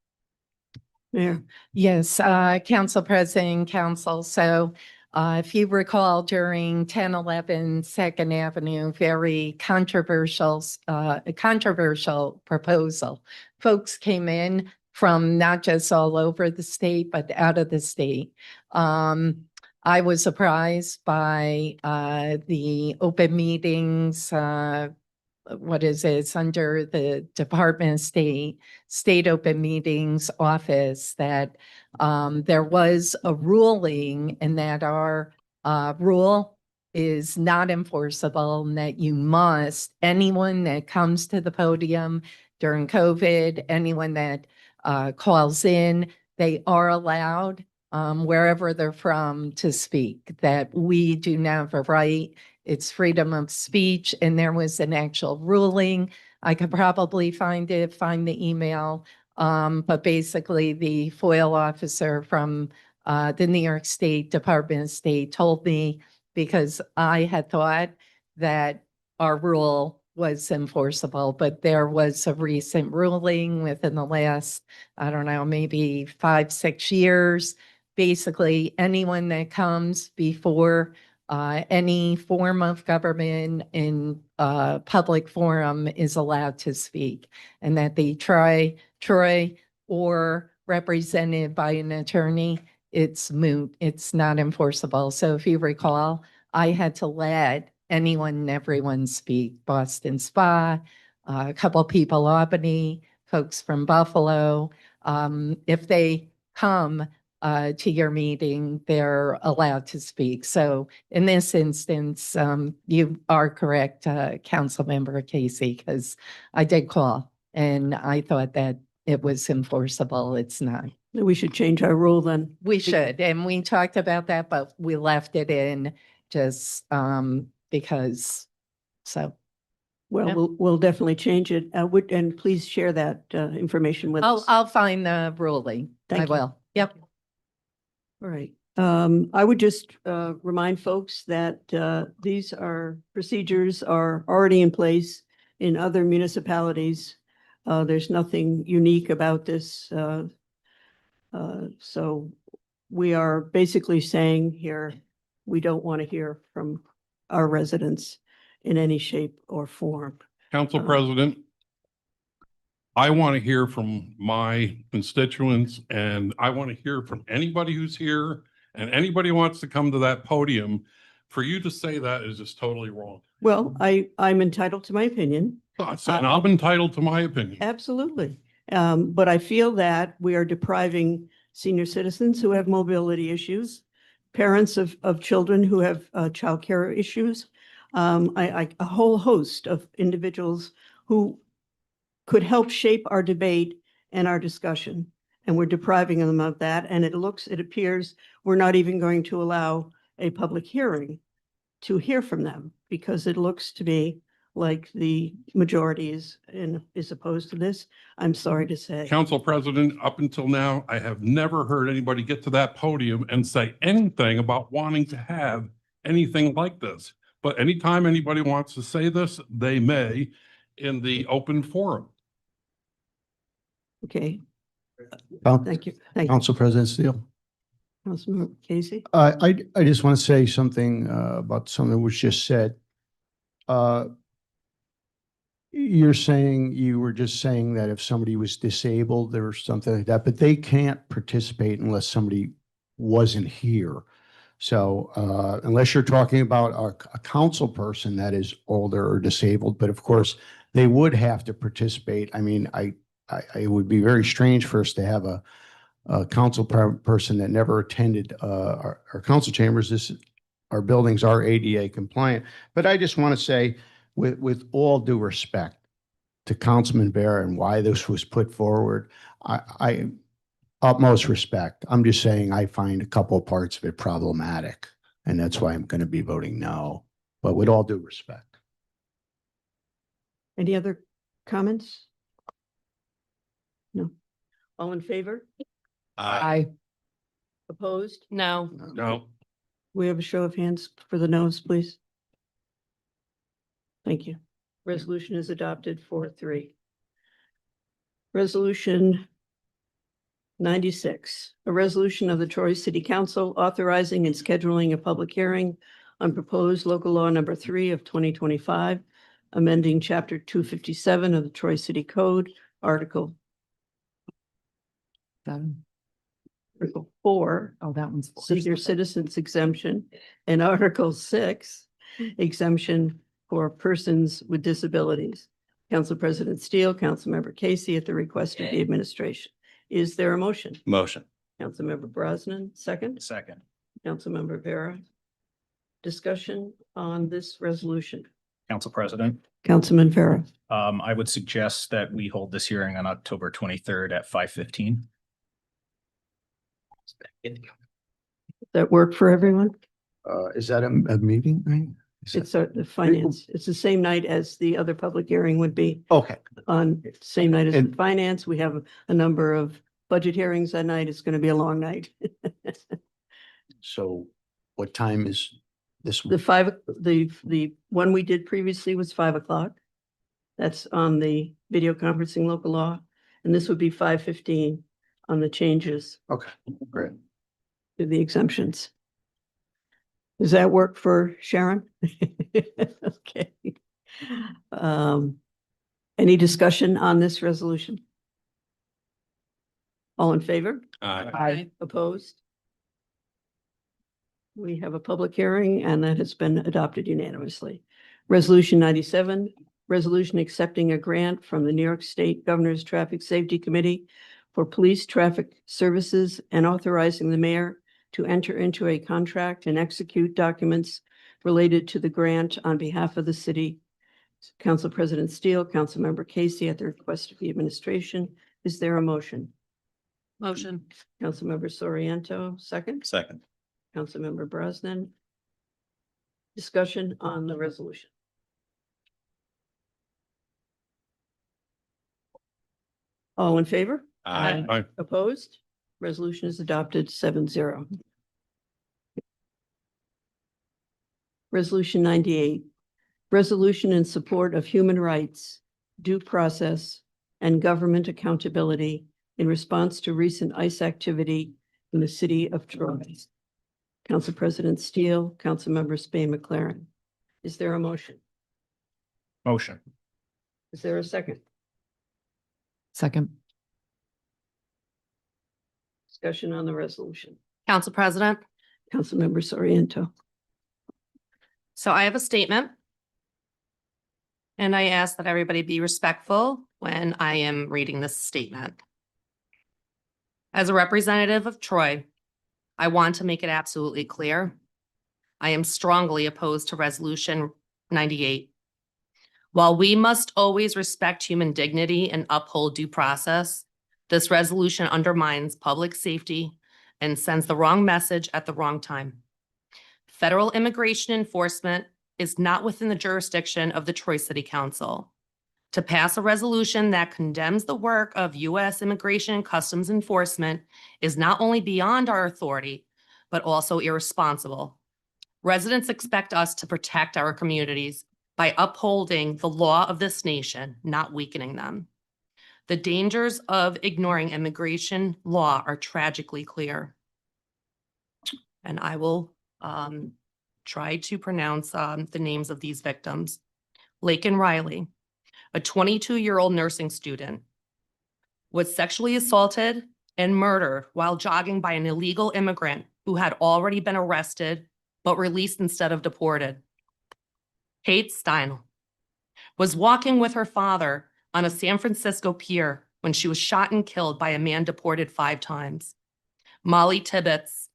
Yeah. Yes, Council President, Council. So if you recall during 1011 Second Avenue, very controversial proposal. Folks came in from not just all over the state, but out of the state. I was surprised by the open meetings, what is it? It's under the Department of State Open Meetings Office that there was a ruling and that our rule is not enforceable and that you must, anyone that comes to the podium during COVID, anyone that calls in, they are allowed wherever they're from to speak, that we do not have a right. It's freedom of speech, and there was an actual ruling. I could probably find the email, but basically the FOIL officer from the New York State Department of State told me, because I had thought that our rule was enforceable, but there was a recent ruling within the last, I don't know, maybe 5-6 years. Basically, anyone that comes before Any form of government in public forum is allowed to speak, and that the Troy or represented by an attorney, it's moot. It's not enforceable. So if you recall, I had to let anyone and everyone speak. Boston Spa, a couple people, Albany, folks from Buffalo. If they come to your meeting, they're allowed to speak. So in this instance, you are correct, Councilmember Casey, because I did call and I thought that it was enforceable. It's not. We should change our rule then. We should, and we talked about that, but we left it in just because, so. Well, Yeah. we'll definitely change it. And please share that information with us. I'll find the ruling. I Thank you. will. Yep. All right. I would just remind folks that these procedures are already in place in other municipalities. There's nothing unique about this. So we are basically saying here, we don't want to hear from our residents in any shape or form. Council President, I want to hear from my constituents, and I want to hear from anybody who's here, and anybody who wants to come to that podium. For you to say that is just totally wrong. Well, I'm entitled to my opinion. And I'm entitled to my opinion. Absolutely. But I feel that we are depriving senior citizens who have mobility issues, parents of children who have childcare issues, a whole host of individuals who could help shape our debate and our discussion. And we're depriving them of that. And it appears we're not even going to allow a public hearing to hear from them, because it looks to me like the majority is opposed to this. I'm sorry to say. Council President, up until now, I have never heard anybody get to that podium and say anything about wanting to have anything like this. But anytime anybody wants to say this, they may in the open forum. Okay, Coun- thank you. Thank you. Council President Steele. Councilmember Casey. I just want to say something about something that was just said. You were just saying that if somebody was disabled or something like that, but they can't participate unless somebody wasn't here. So unless you're talking about a council person that is older or disabled, but of course they would have to participate. I mean, it would be very strange for us to have a council person that never attended our council chambers. Our buildings are ADA compliant. But I just want to say, with all due respect to Councilman Vera and why this was put forward, I utmost respect. I'm just saying I find a couple of parts of it problematic, and that's why I'm going to be voting no. But with all due respect. Any other comments? No. All in favor? I, Opposed? No. No. We have a show of hands for the noes, please. Thank you. Resolution is adopted 4-3. Resolution 96, a resolution of the Troy City Council authorizing and scheduling a public hearing on proposed local law number 3 of 2025, amending chapter 257 of the Troy City Code, Article 4, oh, that one's. senior citizens exemption, and Article 6, exemption for persons with disabilities. Council President Steele, Councilmember Casey, at the request of the administration. Is there a motion? Motion. Councilmember Brosnan, second. Second. Councilmember Vera. Discussion on this resolution. Council President, Councilman Vera. I would suggest that we hold this hearing on October 23rd at 5:15. That work for everyone? Is that a meeting night? It's the finance. It's the same night as the other public hearing would be. Okay. On same night as the And- finance. We have a number of budget hearings that night. It's going to be a long night. So what time is this? The one we did previously was 5 o'clock. That's on the video conferencing local law. And this would be 5:15 on the changes Okay, great. to the exemptions. Does that work for Sharon? Okay. Any discussion on this resolution? All in favor? Aye. Opposed? We have a public hearing and that has been adopted unanimously. Resolution 97, resolution accepting a grant from the New York State Governor's Traffic Safety Committee for police traffic services and authorizing the mayor to enter into a contract and execute documents related to the grant on behalf of the city. Council President Steele, Councilmember Casey, at the request of the administration. Is there a motion? Motion. Councilmember Soriento, second. Second. Councilmember Brosnan. Discussion on the resolution. All in favor? Aye. Opposed? Resolution is adopted 7-0. Resolution 98, resolution in support of human rights, due process, and government accountability in response to recent ICE activity in the city of Troy. Council President Steele, Councilmember Spain McLaren. Is there a motion? Motion. Is there a second? Second. Discussion on the resolution. Council President. Councilmember Soriento. So I have a statement. And I ask that everybody be respectful when I am reading this statement. As a representative of Troy, I want to make it absolutely clear. I am strongly opposed to Resolution 98. While we must always respect human dignity and uphold due process, this resolution undermines public safety and sends the wrong message at the wrong time. Federal immigration enforcement is not within the jurisdiction of the Troy City Council. To pass a resolution that condemns the work of U.S. Immigration and Customs Enforcement is not only beyond our authority, but also irresponsible. Residents expect us to protect our communities by upholding the law of this nation, not weakening them. The dangers of ignoring immigration law are tragically clear. And I will try to pronounce the names of these victims. Laken Riley, a 22-year-old nursing student, was sexually assaulted and murdered while jogging by an illegal immigrant who had already been arrested but released instead of deported. Kate Steinle was walking with her father on a San Francisco pier when she was shot and killed by a man deported 5 times. Molly Tibbetts,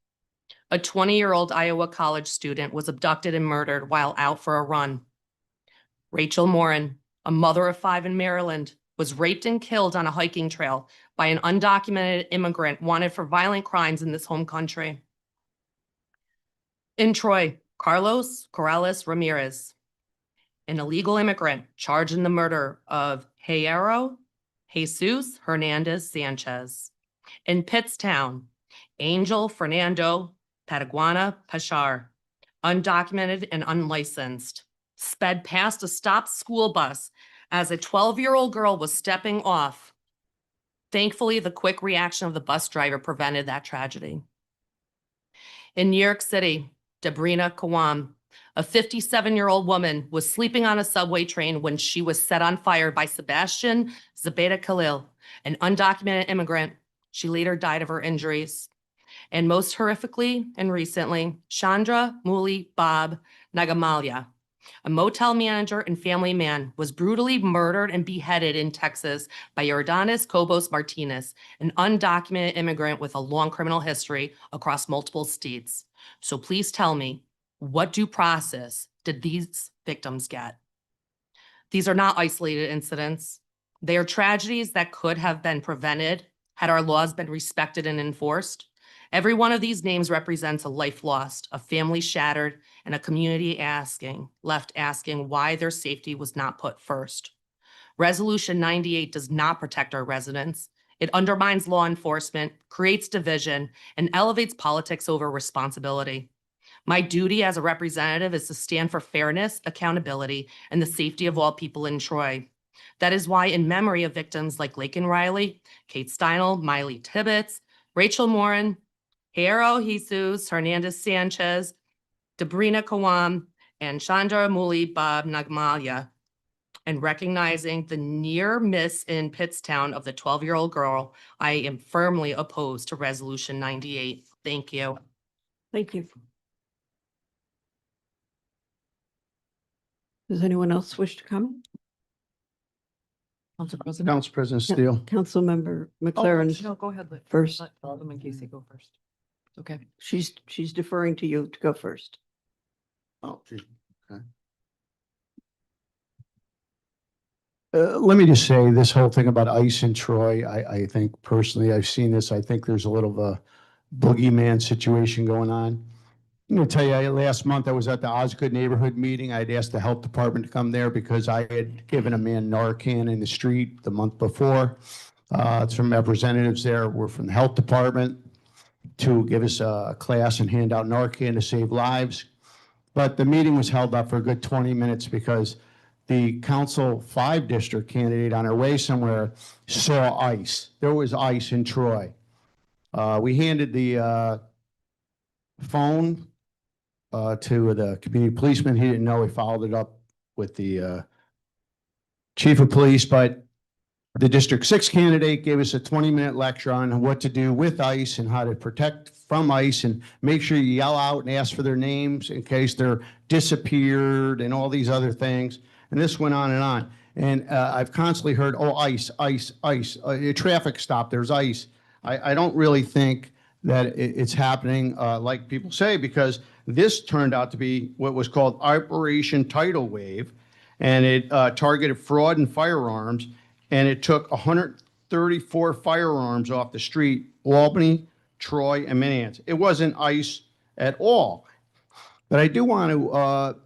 a 20-year-old Iowa college student, was abducted and murdered while out for a run. Rachel Morin, a mother of 5 in Maryland, was raped and killed on a hiking trail by an undocumented immigrant wanted for violent crimes in this home country. In Troy, Carlos Corrales Ramirez, an illegal immigrant charged in the murder of Jairo Jesus Hernandez Sanchez. In Pittstown, Angel Fernando Pataguana Pachar, undocumented and unlicensed, sped past a stopped school bus as a 12-year-old girl was stepping off. Thankfully, the quick reaction of the bus driver prevented that tragedy. In New York City, Debrina Kawam, a 57-year-old woman, was sleeping on a subway train when she was set on fire by Sebastian Zabeta Khalil, an undocumented immigrant. She later died of her injuries. And most horrifically and recently, Chandra Muli Bob Nagamalia, a motel manager and family man, was brutally murdered and beheaded in Texas by Jordanis Cobos Martinez, an undocumented immigrant with a long criminal history across multiple states. So please tell me, what due process did these victims get? These are not isolated incidents. They are tragedies that could have been prevented had our laws been respected and enforced. Every one of these names represents a life lost, a family shattered, and a community left asking why their safety was not put first. Resolution 98 does not protect our residents. It undermines law enforcement, creates division, and elevates politics over responsibility. My duty as a representative is to stand for fairness, accountability, and the safety of all people in Troy. That is why, in memory of victims like Laken Riley, Kate Steinle, Miley Tibbetts, Rachel Morin, Jairo Jesus Hernandez Sanchez, Debrina Kawam, and Chandra Muli Bob Nagmalia, and recognizing the near miss in Pittstown of the 12-year-old girl, I am firmly opposed to Resolution 98. Thank you. Thank you. Does anyone else wish to comment? Council President. Council President Steele. Councilmember Oh, McLaren no, go ahead. Liz. first. Let Alderman Casey go first. It's okay. She's deferring to you to go first. Oh, geez. Okay. Let me just say this whole thing about ICE in Troy, I think personally, I've seen this. I think there's a little of a boogeyman situation going on. I'm going to tell you, last month I was at the Osgood neighborhood meeting. I'd asked the health department to come there because I had given a man Narcan in the street the month before. Some representatives there were from the health department to give us a class and hand out Narcan to save lives. But the meeting was held up for a good 20 minutes because the Council 5 district candidate on her way somewhere saw ICE. There was ICE in Troy. We handed the phone to the community policeman. He didn't know. He followed it up with the chief of police, but the District 6 candidate gave us a 20-minute lecture on what to do with ICE and how to protect from ICE and make sure you yell out and ask for their names in case they're disappeared and all these other things. And this went on and on. And I've constantly heard, oh, ICE, ICE, ICE, a traffic stop, there's ICE. I don't really think that it's happening like people say, because this turned out to be what was called Operation Tidal Wave, and it targeted fraud in firearms, and it took 134 firearms off the street, Albany, Troy, and Minneapolis. It wasn't ICE at all. But I do want to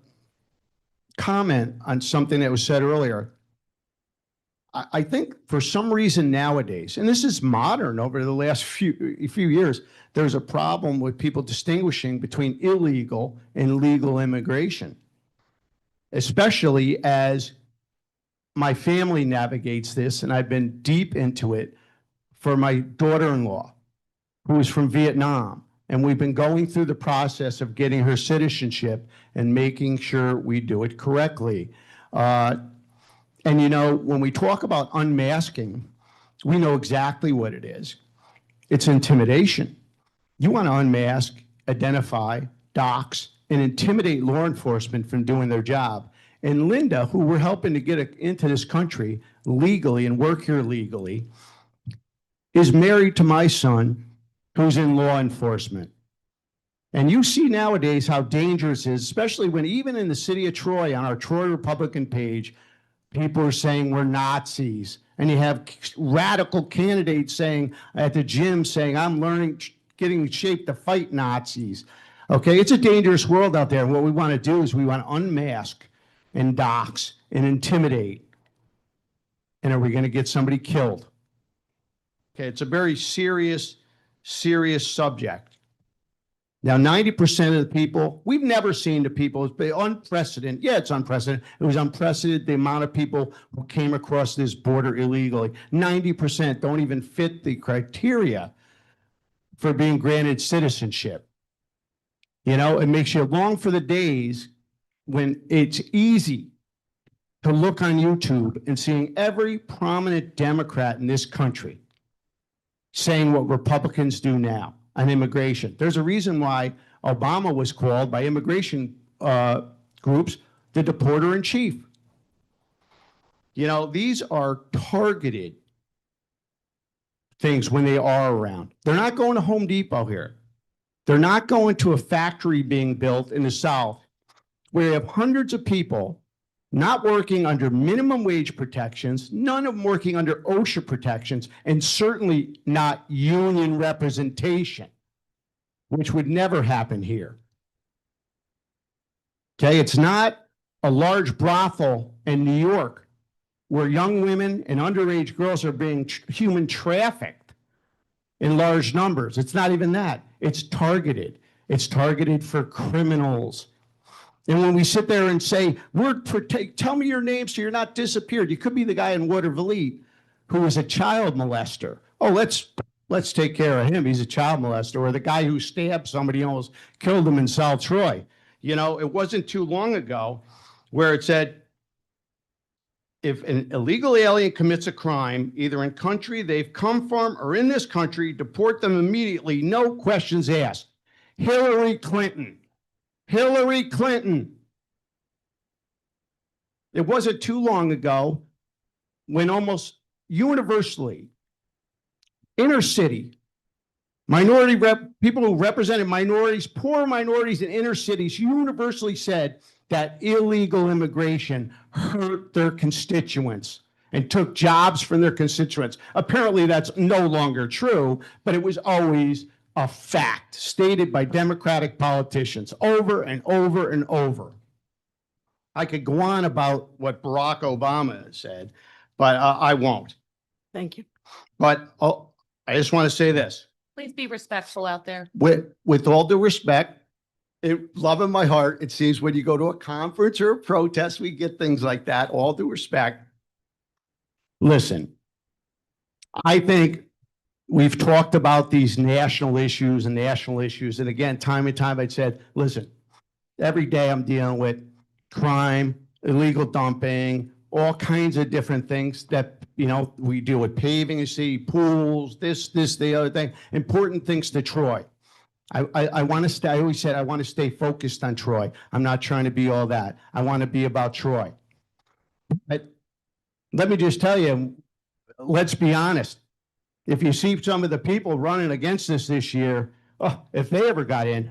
comment on something that was said earlier. I think for some reason nowadays, and this is modern over the last few years, there's a problem with people distinguishing between illegal and legal immigration, especially as my family navigates this, and I've been deep into it for my daughter-in-law, who is from Vietnam. And we've been going through the process of getting her citizenship and making sure we do it correctly. And you know, when we talk about unmasking, we know exactly what it is. It's intimidation. You want to unmask, identify, dox, and intimidate law enforcement from doing their job. And Linda, who we're helping to get into this country legally and work here legally, is married to my son, who's in law enforcement. And you see nowadays how dangerous it is, especially when even in the city of Troy, on our Troy Republican page, people are saying we're Nazis. And you have radical candidates saying at the gym, saying, I'm learning, getting in shape to fight Nazis. Okay, it's a dangerous world out there. And what we want to do is we want to unmask and dox and intimidate. And are we going to get somebody killed? Okay, it's a very serious subject. Now, 90% of the people, we've never seen the people, it's been unprecedented. Yeah, it's unprecedented. It was unprecedented, the amount of people who came across this border illegally. 90% don't even fit the criteria for being granted citizenship. You know, it makes you long for the days when it's easy to look on YouTube and seeing every prominent Democrat in this country saying what Republicans do now on immigration. There's a reason why Obama was called by immigration groups the deporter in chief. You know, these are targeted things when they are around. They're not going to Home Depot here. They're not going to a factory being built in the South where you have hundreds of people not working under minimum wage protections, none of them working under OSHA protections, and certainly not union representation, which would never happen here. Okay, it's not a large brothel in New York where young women and underage girls are being human trafficked in large numbers. It's not even that. It's targeted. It's targeted for criminals. And when we sit there and say, tell me your name so you're not disappeared. You could be the guy in Watervliet who was a child molester. Oh, let's take care of him. He's a child molester. Or the guy who stabbed somebody and almost killed him in South Troy. You know, it wasn't too long ago where it said, if an illegal alien commits a crime, either in country they've come from or in this country, deport them immediately, no questions asked. Hillary Clinton. Hillary Clinton. It wasn't too long ago when almost universally, inner city, people who represented minorities, poor minorities in inner cities universally said that illegal immigration hurt their constituents and took jobs from their constituents. Apparently that's no longer true, but it was always a fact stated by Democratic politicians over and over and over. I could go on about what Barack Obama has said, but I won't. Thank you. But I just want to say this. Please be respectful out there. With all due respect, love in my heart, it seems when you go to a conference or a protest, we get things like that, all due respect. Listen, I think we've talked about these national issues. And again, time and time I'd said, listen, every day I'm dealing with crime, illegal dumping, all kinds of different things that, you know, we deal with paving, you see, pools, this, the other thing, important things to Troy. I want to stay, I always said, I want to stay focused on Troy. I'm not trying to be all that. I want to be about Troy. But let me just tell you, let's be honest. If you see some of the people running against us this year, if they ever got in,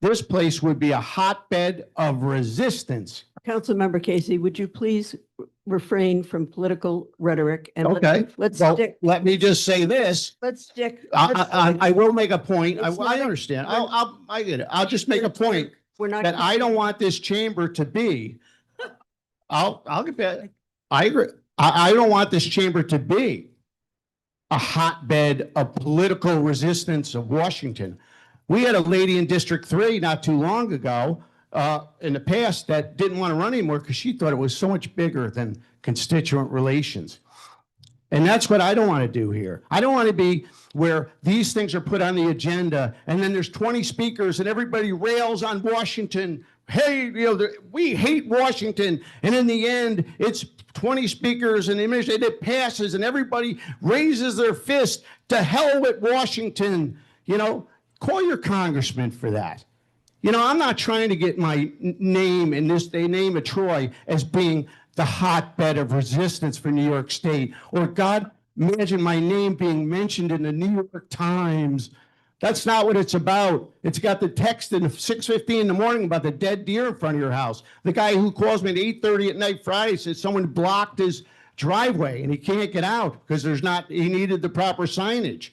this place would be a hotbed of resistance. Councilmember Casey, would you please refrain from political rhetoric? And Okay, let's well, stick. let me just say this. Let's stick. I will make a point. It's not I a- understand. I get it. I'll just make a point We're not. that I don't want this chamber to be. I'll get back. I agree. I don't want this chamber to be a hotbed of political resistance of Washington. We had a lady in District 3 not too long ago in the past that didn't want to run anymore because she thought it was so much bigger than constituent relations. And that's what I don't want to do here. I don't want to be where these things are put on the agenda and then there's 20 speakers and everybody rails on Washington. Hey, you know, we hate Washington. And in the end, it's 20 speakers and it passes and everybody raises their fist to hell with Washington. You know, call your congressman for that. You know, I'm not trying to get my name in this, the name of Troy as being the hotbed of resistance for New York State. Or God, imagine my name being mentioned in the New York Times. That's not what it's about. It's got the text at 6:15 in the morning about the dead deer in front of your house. The guy who calls me at 8:30 at night Friday says someone blocked his driveway and he can't get out because he needed the proper signage.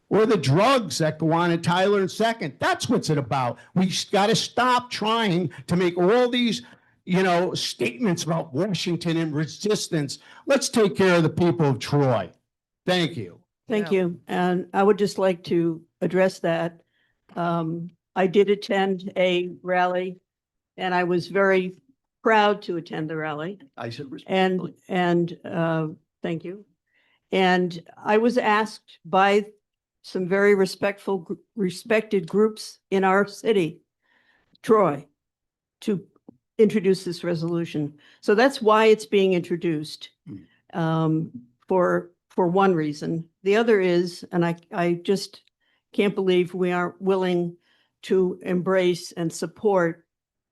Or the drugs that go on in Tyler and Second. That's what's it about. We got to stop trying to make all these, you know, statements about Washington and resistance. Let's take care of the people of Troy. Thank you. Thank you. And I would just like to address that. I did attend a rally and I was very proud to attend the rally. I said And thank you. And I was asked by some very respected groups in our city, Troy, to introduce this resolution. So that's why it's being introduced, for one reason. The other is, and I just can't believe we aren't willing to embrace and support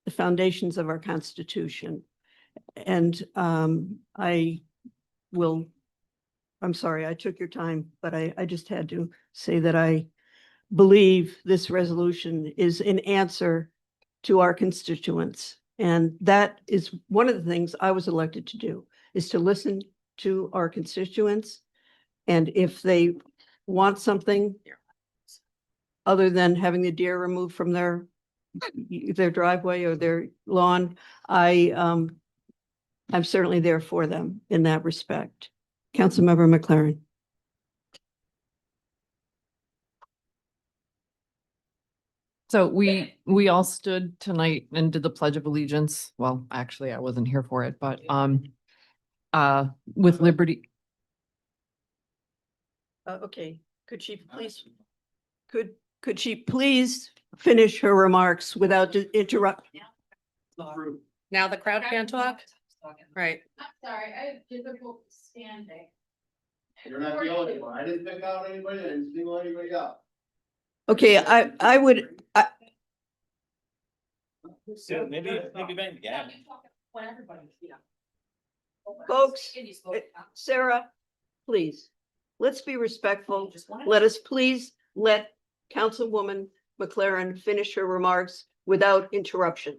the foundations of our Constitution. And I'm sorry, I took your time, but I just had to say that I believe this resolution is an answer to our constituents. And that is one of the things I was elected to do, is to listen to our constituents. And if they want something other than having the deer removed from their driveway or their lawn, I'm certainly there for them in that respect. Councilmember McLaren. So we all stood tonight and did the Pledge of Allegiance. Well, actually, I wasn't here for it, but with liberty. Okay, could she please finish her remarks without interrupting. Now the crowd can't talk? Right. I'm sorry, I have difficult standing. You're not the only one. I didn't pick out anybody. I didn't single anybody out. Okay, I would, Maybe Ben, yeah. When everybody's, yeah. Folks, Sarah, please, let's be respectful. Let us please let Councilwoman McLaren finish her remarks without interruption.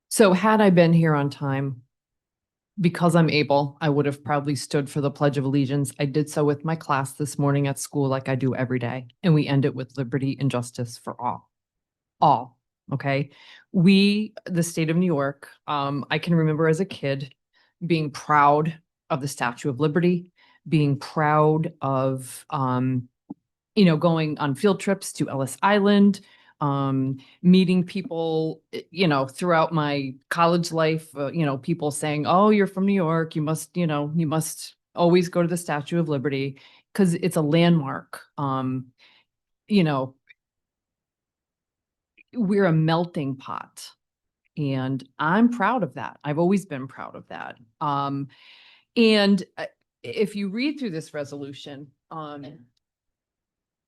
So had I been here on time, because I'm able, I would have probably stood for the Pledge of Allegiance. I did so with my class this morning at school like I do every day. And we end it with liberty and justice for all. All, okay? We, the state of New York, I can remember as a kid being proud of the Statue of Liberty, being proud of, going on field trips to Ellis Island, meeting people, throughout my college life, people saying, oh, you're from New York, you must always go to the Statue of Liberty because it's a landmark. We're a melting pot and I'm proud of that. I've always been proud of that. And if you read through this resolution,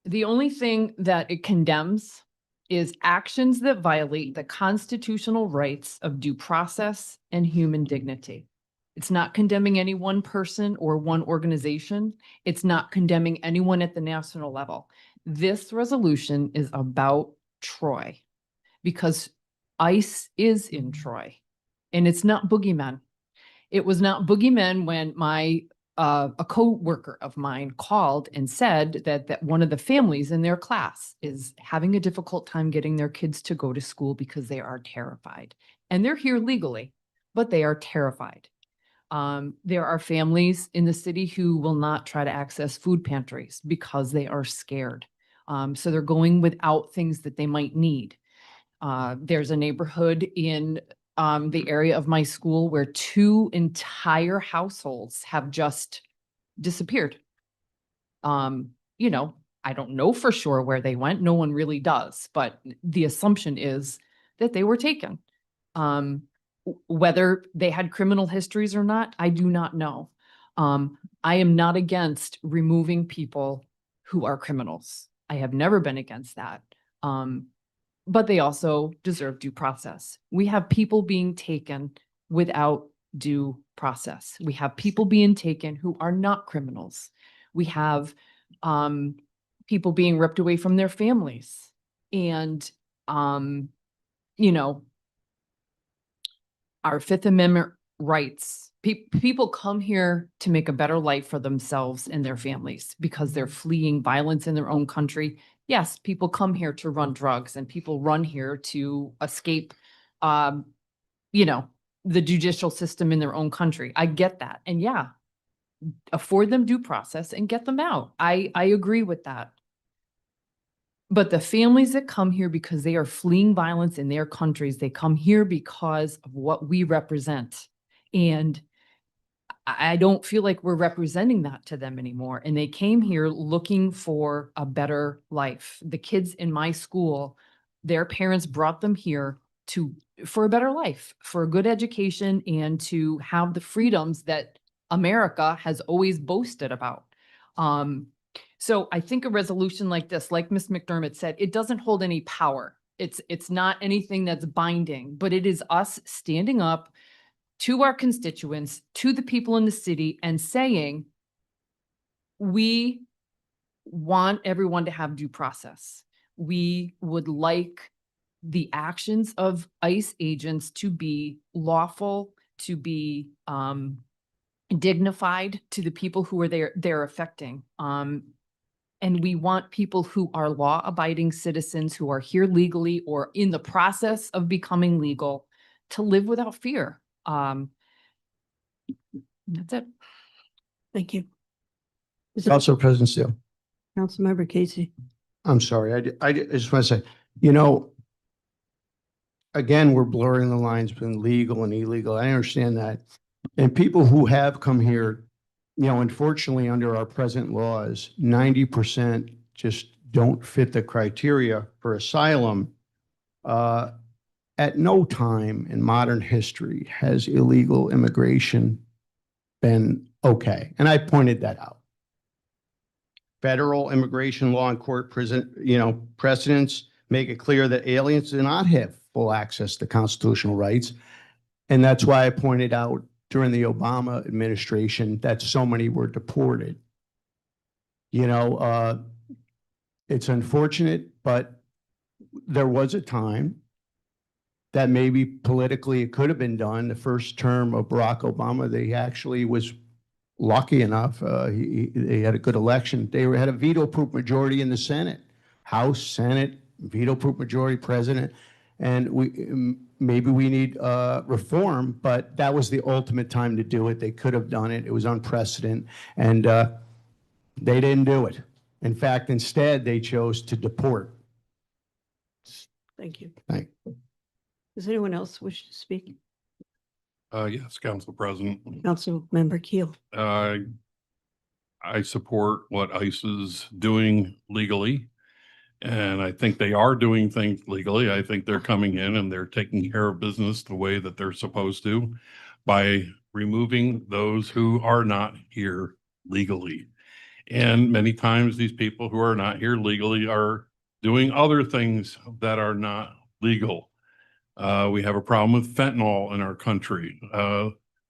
the only thing that it condemns is actions that violate the constitutional rights of due process and human dignity. It's not condemning any one person or one organization. It's not condemning anyone at the national level. This resolution is about Troy because ICE is in Troy and it's not boogeymen. It was not boogeymen when a co-worker of mine called and said that one of the families in their class is having a difficult time getting their kids to go to school because they are terrified. And they're here legally, but they are terrified. There are families in the city who will not try to access food pantries because they are scared. So they're going without things that they might need. There's a neighborhood in the area of my school where 2 entire households have just disappeared. I don't know for sure where they went. No one really does, but the assumption is that they were taken. Whether they had criminal histories or not, I do not know. I am not against removing people who are criminals. I have never been against that. But they also deserve due process. We have people being taken without due process. We have people being taken who are not criminals. We have people being ripped away from their families. And, our Fifth Amendment rights. People come here to make a better life for themselves and their families because they're fleeing violence in their own country. Yes, people come here to run drugs and people run here to escape, the judicial system in their own country. I get that. And yeah, afford them due process and get them out. I agree with that. But the families that come here because they are fleeing violence in their countries, they come here because of what we represent. And I don't feel like we're representing that to them anymore. And they came here looking for a better life. The kids in my school, their parents brought them here for a better life, for a good education, and to have the freedoms that America has always boasted about. So I think a resolution like this, like Ms. McDermott said, it doesn't hold any power. It's not anything that's binding, but it is us standing up to our constituents, to the people in the city, and saying, we want everyone to have due process. We would like the actions of ICE agents to be lawful, to be dignified to the people who are they're affecting. And we want people who are law-abiding citizens who are here legally or in the process of becoming legal to live without fear. That's it. Thank you. Council President Steele. Councilmember Casey. I'm sorry. I just want to say, again, we're blurring the lines between legal and illegal. I understand that. And people who have come here unfortunately, under our present laws, 90% just don't fit the criteria for asylum. At no time in modern history has illegal immigration been okay. And I pointed that out. Federal immigration law and court precedents make it clear that aliens do not have full access to constitutional rights. And that's why I pointed out during the Obama administration that so many were deported. It's unfortunate, but there was a time that maybe politically it could have been done. The first term of Barack Obama, they actually was lucky enough. They had a good election. They had a veto-proof majority in the Senate, House, Senate, veto-proof majority, president. And maybe we need reform, but that was the ultimate time to do it. They could have done it. It was unprecedented, and they didn't do it. In fact, instead, they chose to deport. Thank you. Thank Does anyone else wish to speak? Yes, Council President. Councilmember Keel. I support what ICE is doing legally. And I think they are doing things legally. I think they're coming in and they're taking care of business the way that they're supposed to by removing those who are not here legally. And many times these people who are not here legally are doing other things that are not legal. We have a problem with fentanyl in our country.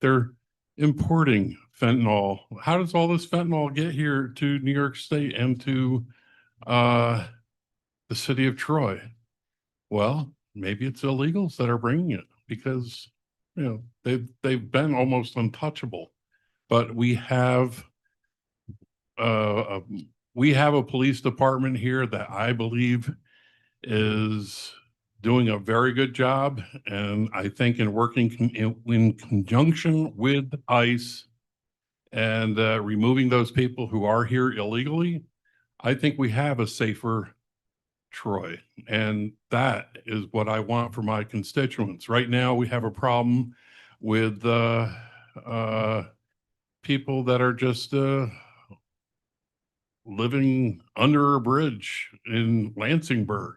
They're importing fentanyl. How does all this fentanyl get here to New York State and to the city of Troy? Well, maybe it's illegals that are bringing it because, they've been almost untouchable. But we have a police department here that I believe is doing a very good job. And I think in working in conjunction with ICE and removing those people who are here illegally, I think we have a safer Troy. And that is what I want for my constituents. Right now, we have a problem with people that are just living under a bridge in Lansingburg.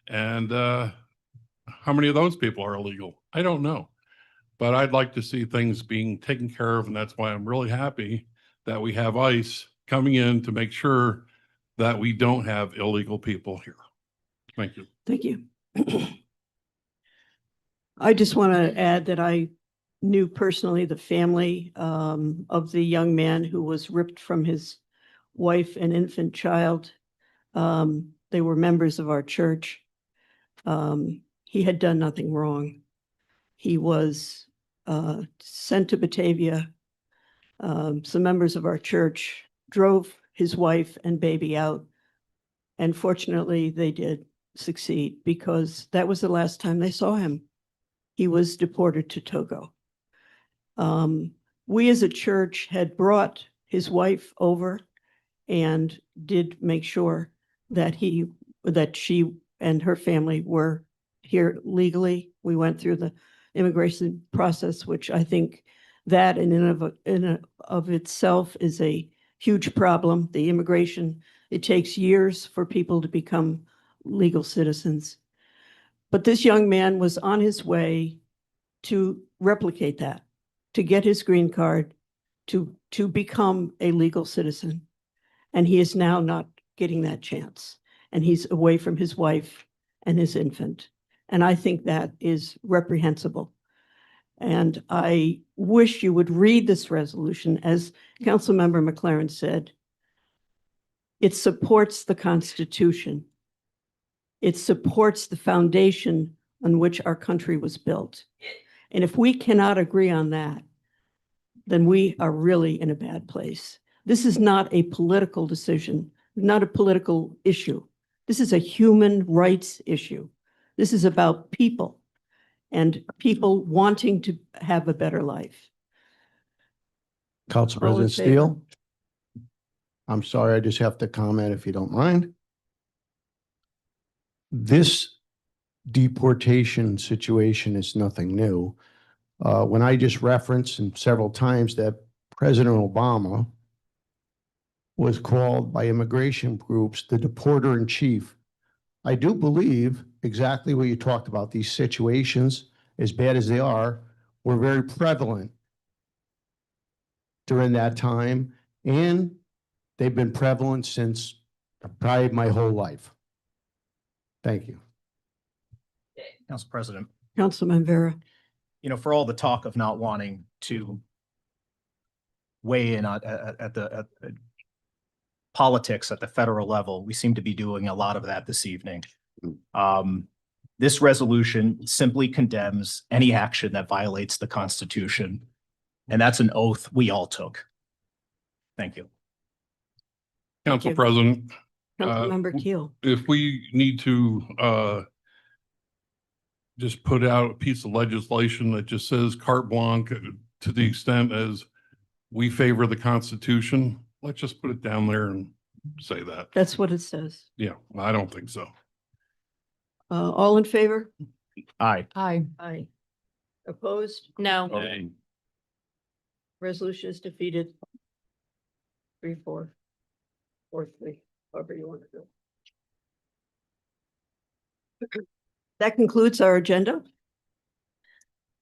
And how many of those people are illegal? I don't know. But I'd like to see things being taken care of. And that's why I'm really happy that we have ICE coming in to make sure that we don't have illegal people here. Thank you. Thank you. I just want to add that I knew personally the family of the young man who was ripped from his wife and infant child. They were members of our church. He had done nothing wrong. He was sent to Batavia. Some members of our church drove his wife and baby out. And fortunately, they did succeed because that was the last time they saw him. He was deported to Togo. We as a church had brought his wife over and did make sure that she and her family were here legally. We went through the immigration process, which I think that in and of itself is a huge problem. The immigration, it takes years for people to become legal citizens. But this young man was on his way to replicate that, to get his green card, to become a legal citizen. And he is now not getting that chance. And he's away from his wife and his infant. And I think that is reprehensible. And I wish you would read this resolution. As Councilmember McLaren said, it supports the Constitution. It supports the foundation on which our country was built. And if we cannot agree on that, then we are really in a bad place. This is not a political decision, not a political issue. This is a human rights issue. This is about people and people wanting to have a better life. Council All in President favor? Steele. I'm sorry, I just have to comment if you don't mind. This deportation situation is nothing new. When I just referenced and several times that President Obama was called by immigration groups the deporter in chief. I do believe exactly what you talked about. These situations, as bad as they are, were very prevalent during that time, and they've been prevalent since probably my whole life. Thank you. Council President, Councilman Vera. for all the talk of not wanting to weigh in at the politics at the federal level, we seem to be doing a lot of that this evening. This resolution simply condemns any action that violates the Constitution, and that's an oath we all took. Thank you. Council you. President, Councilmember Keel. if we need to just put out a piece of legislation that just says carte blanche to the extent as we favor the Constitution, let's just put it down there and say that. That's what it says. Yeah, I don't think so. All in favor? Aye. Aye. Aye. Opposed? No. Resolution is defeated. 3-4. 4-3, however you want to do. That concludes our agenda.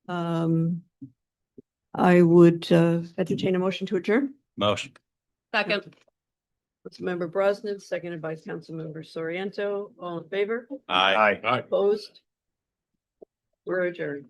I would entertain a motion to adjourn. Motion. Second. Councilmember Brosnan, seconded by Councilmember Soriento. All in favor? Aye. Aye. Opposed? We're adjourned.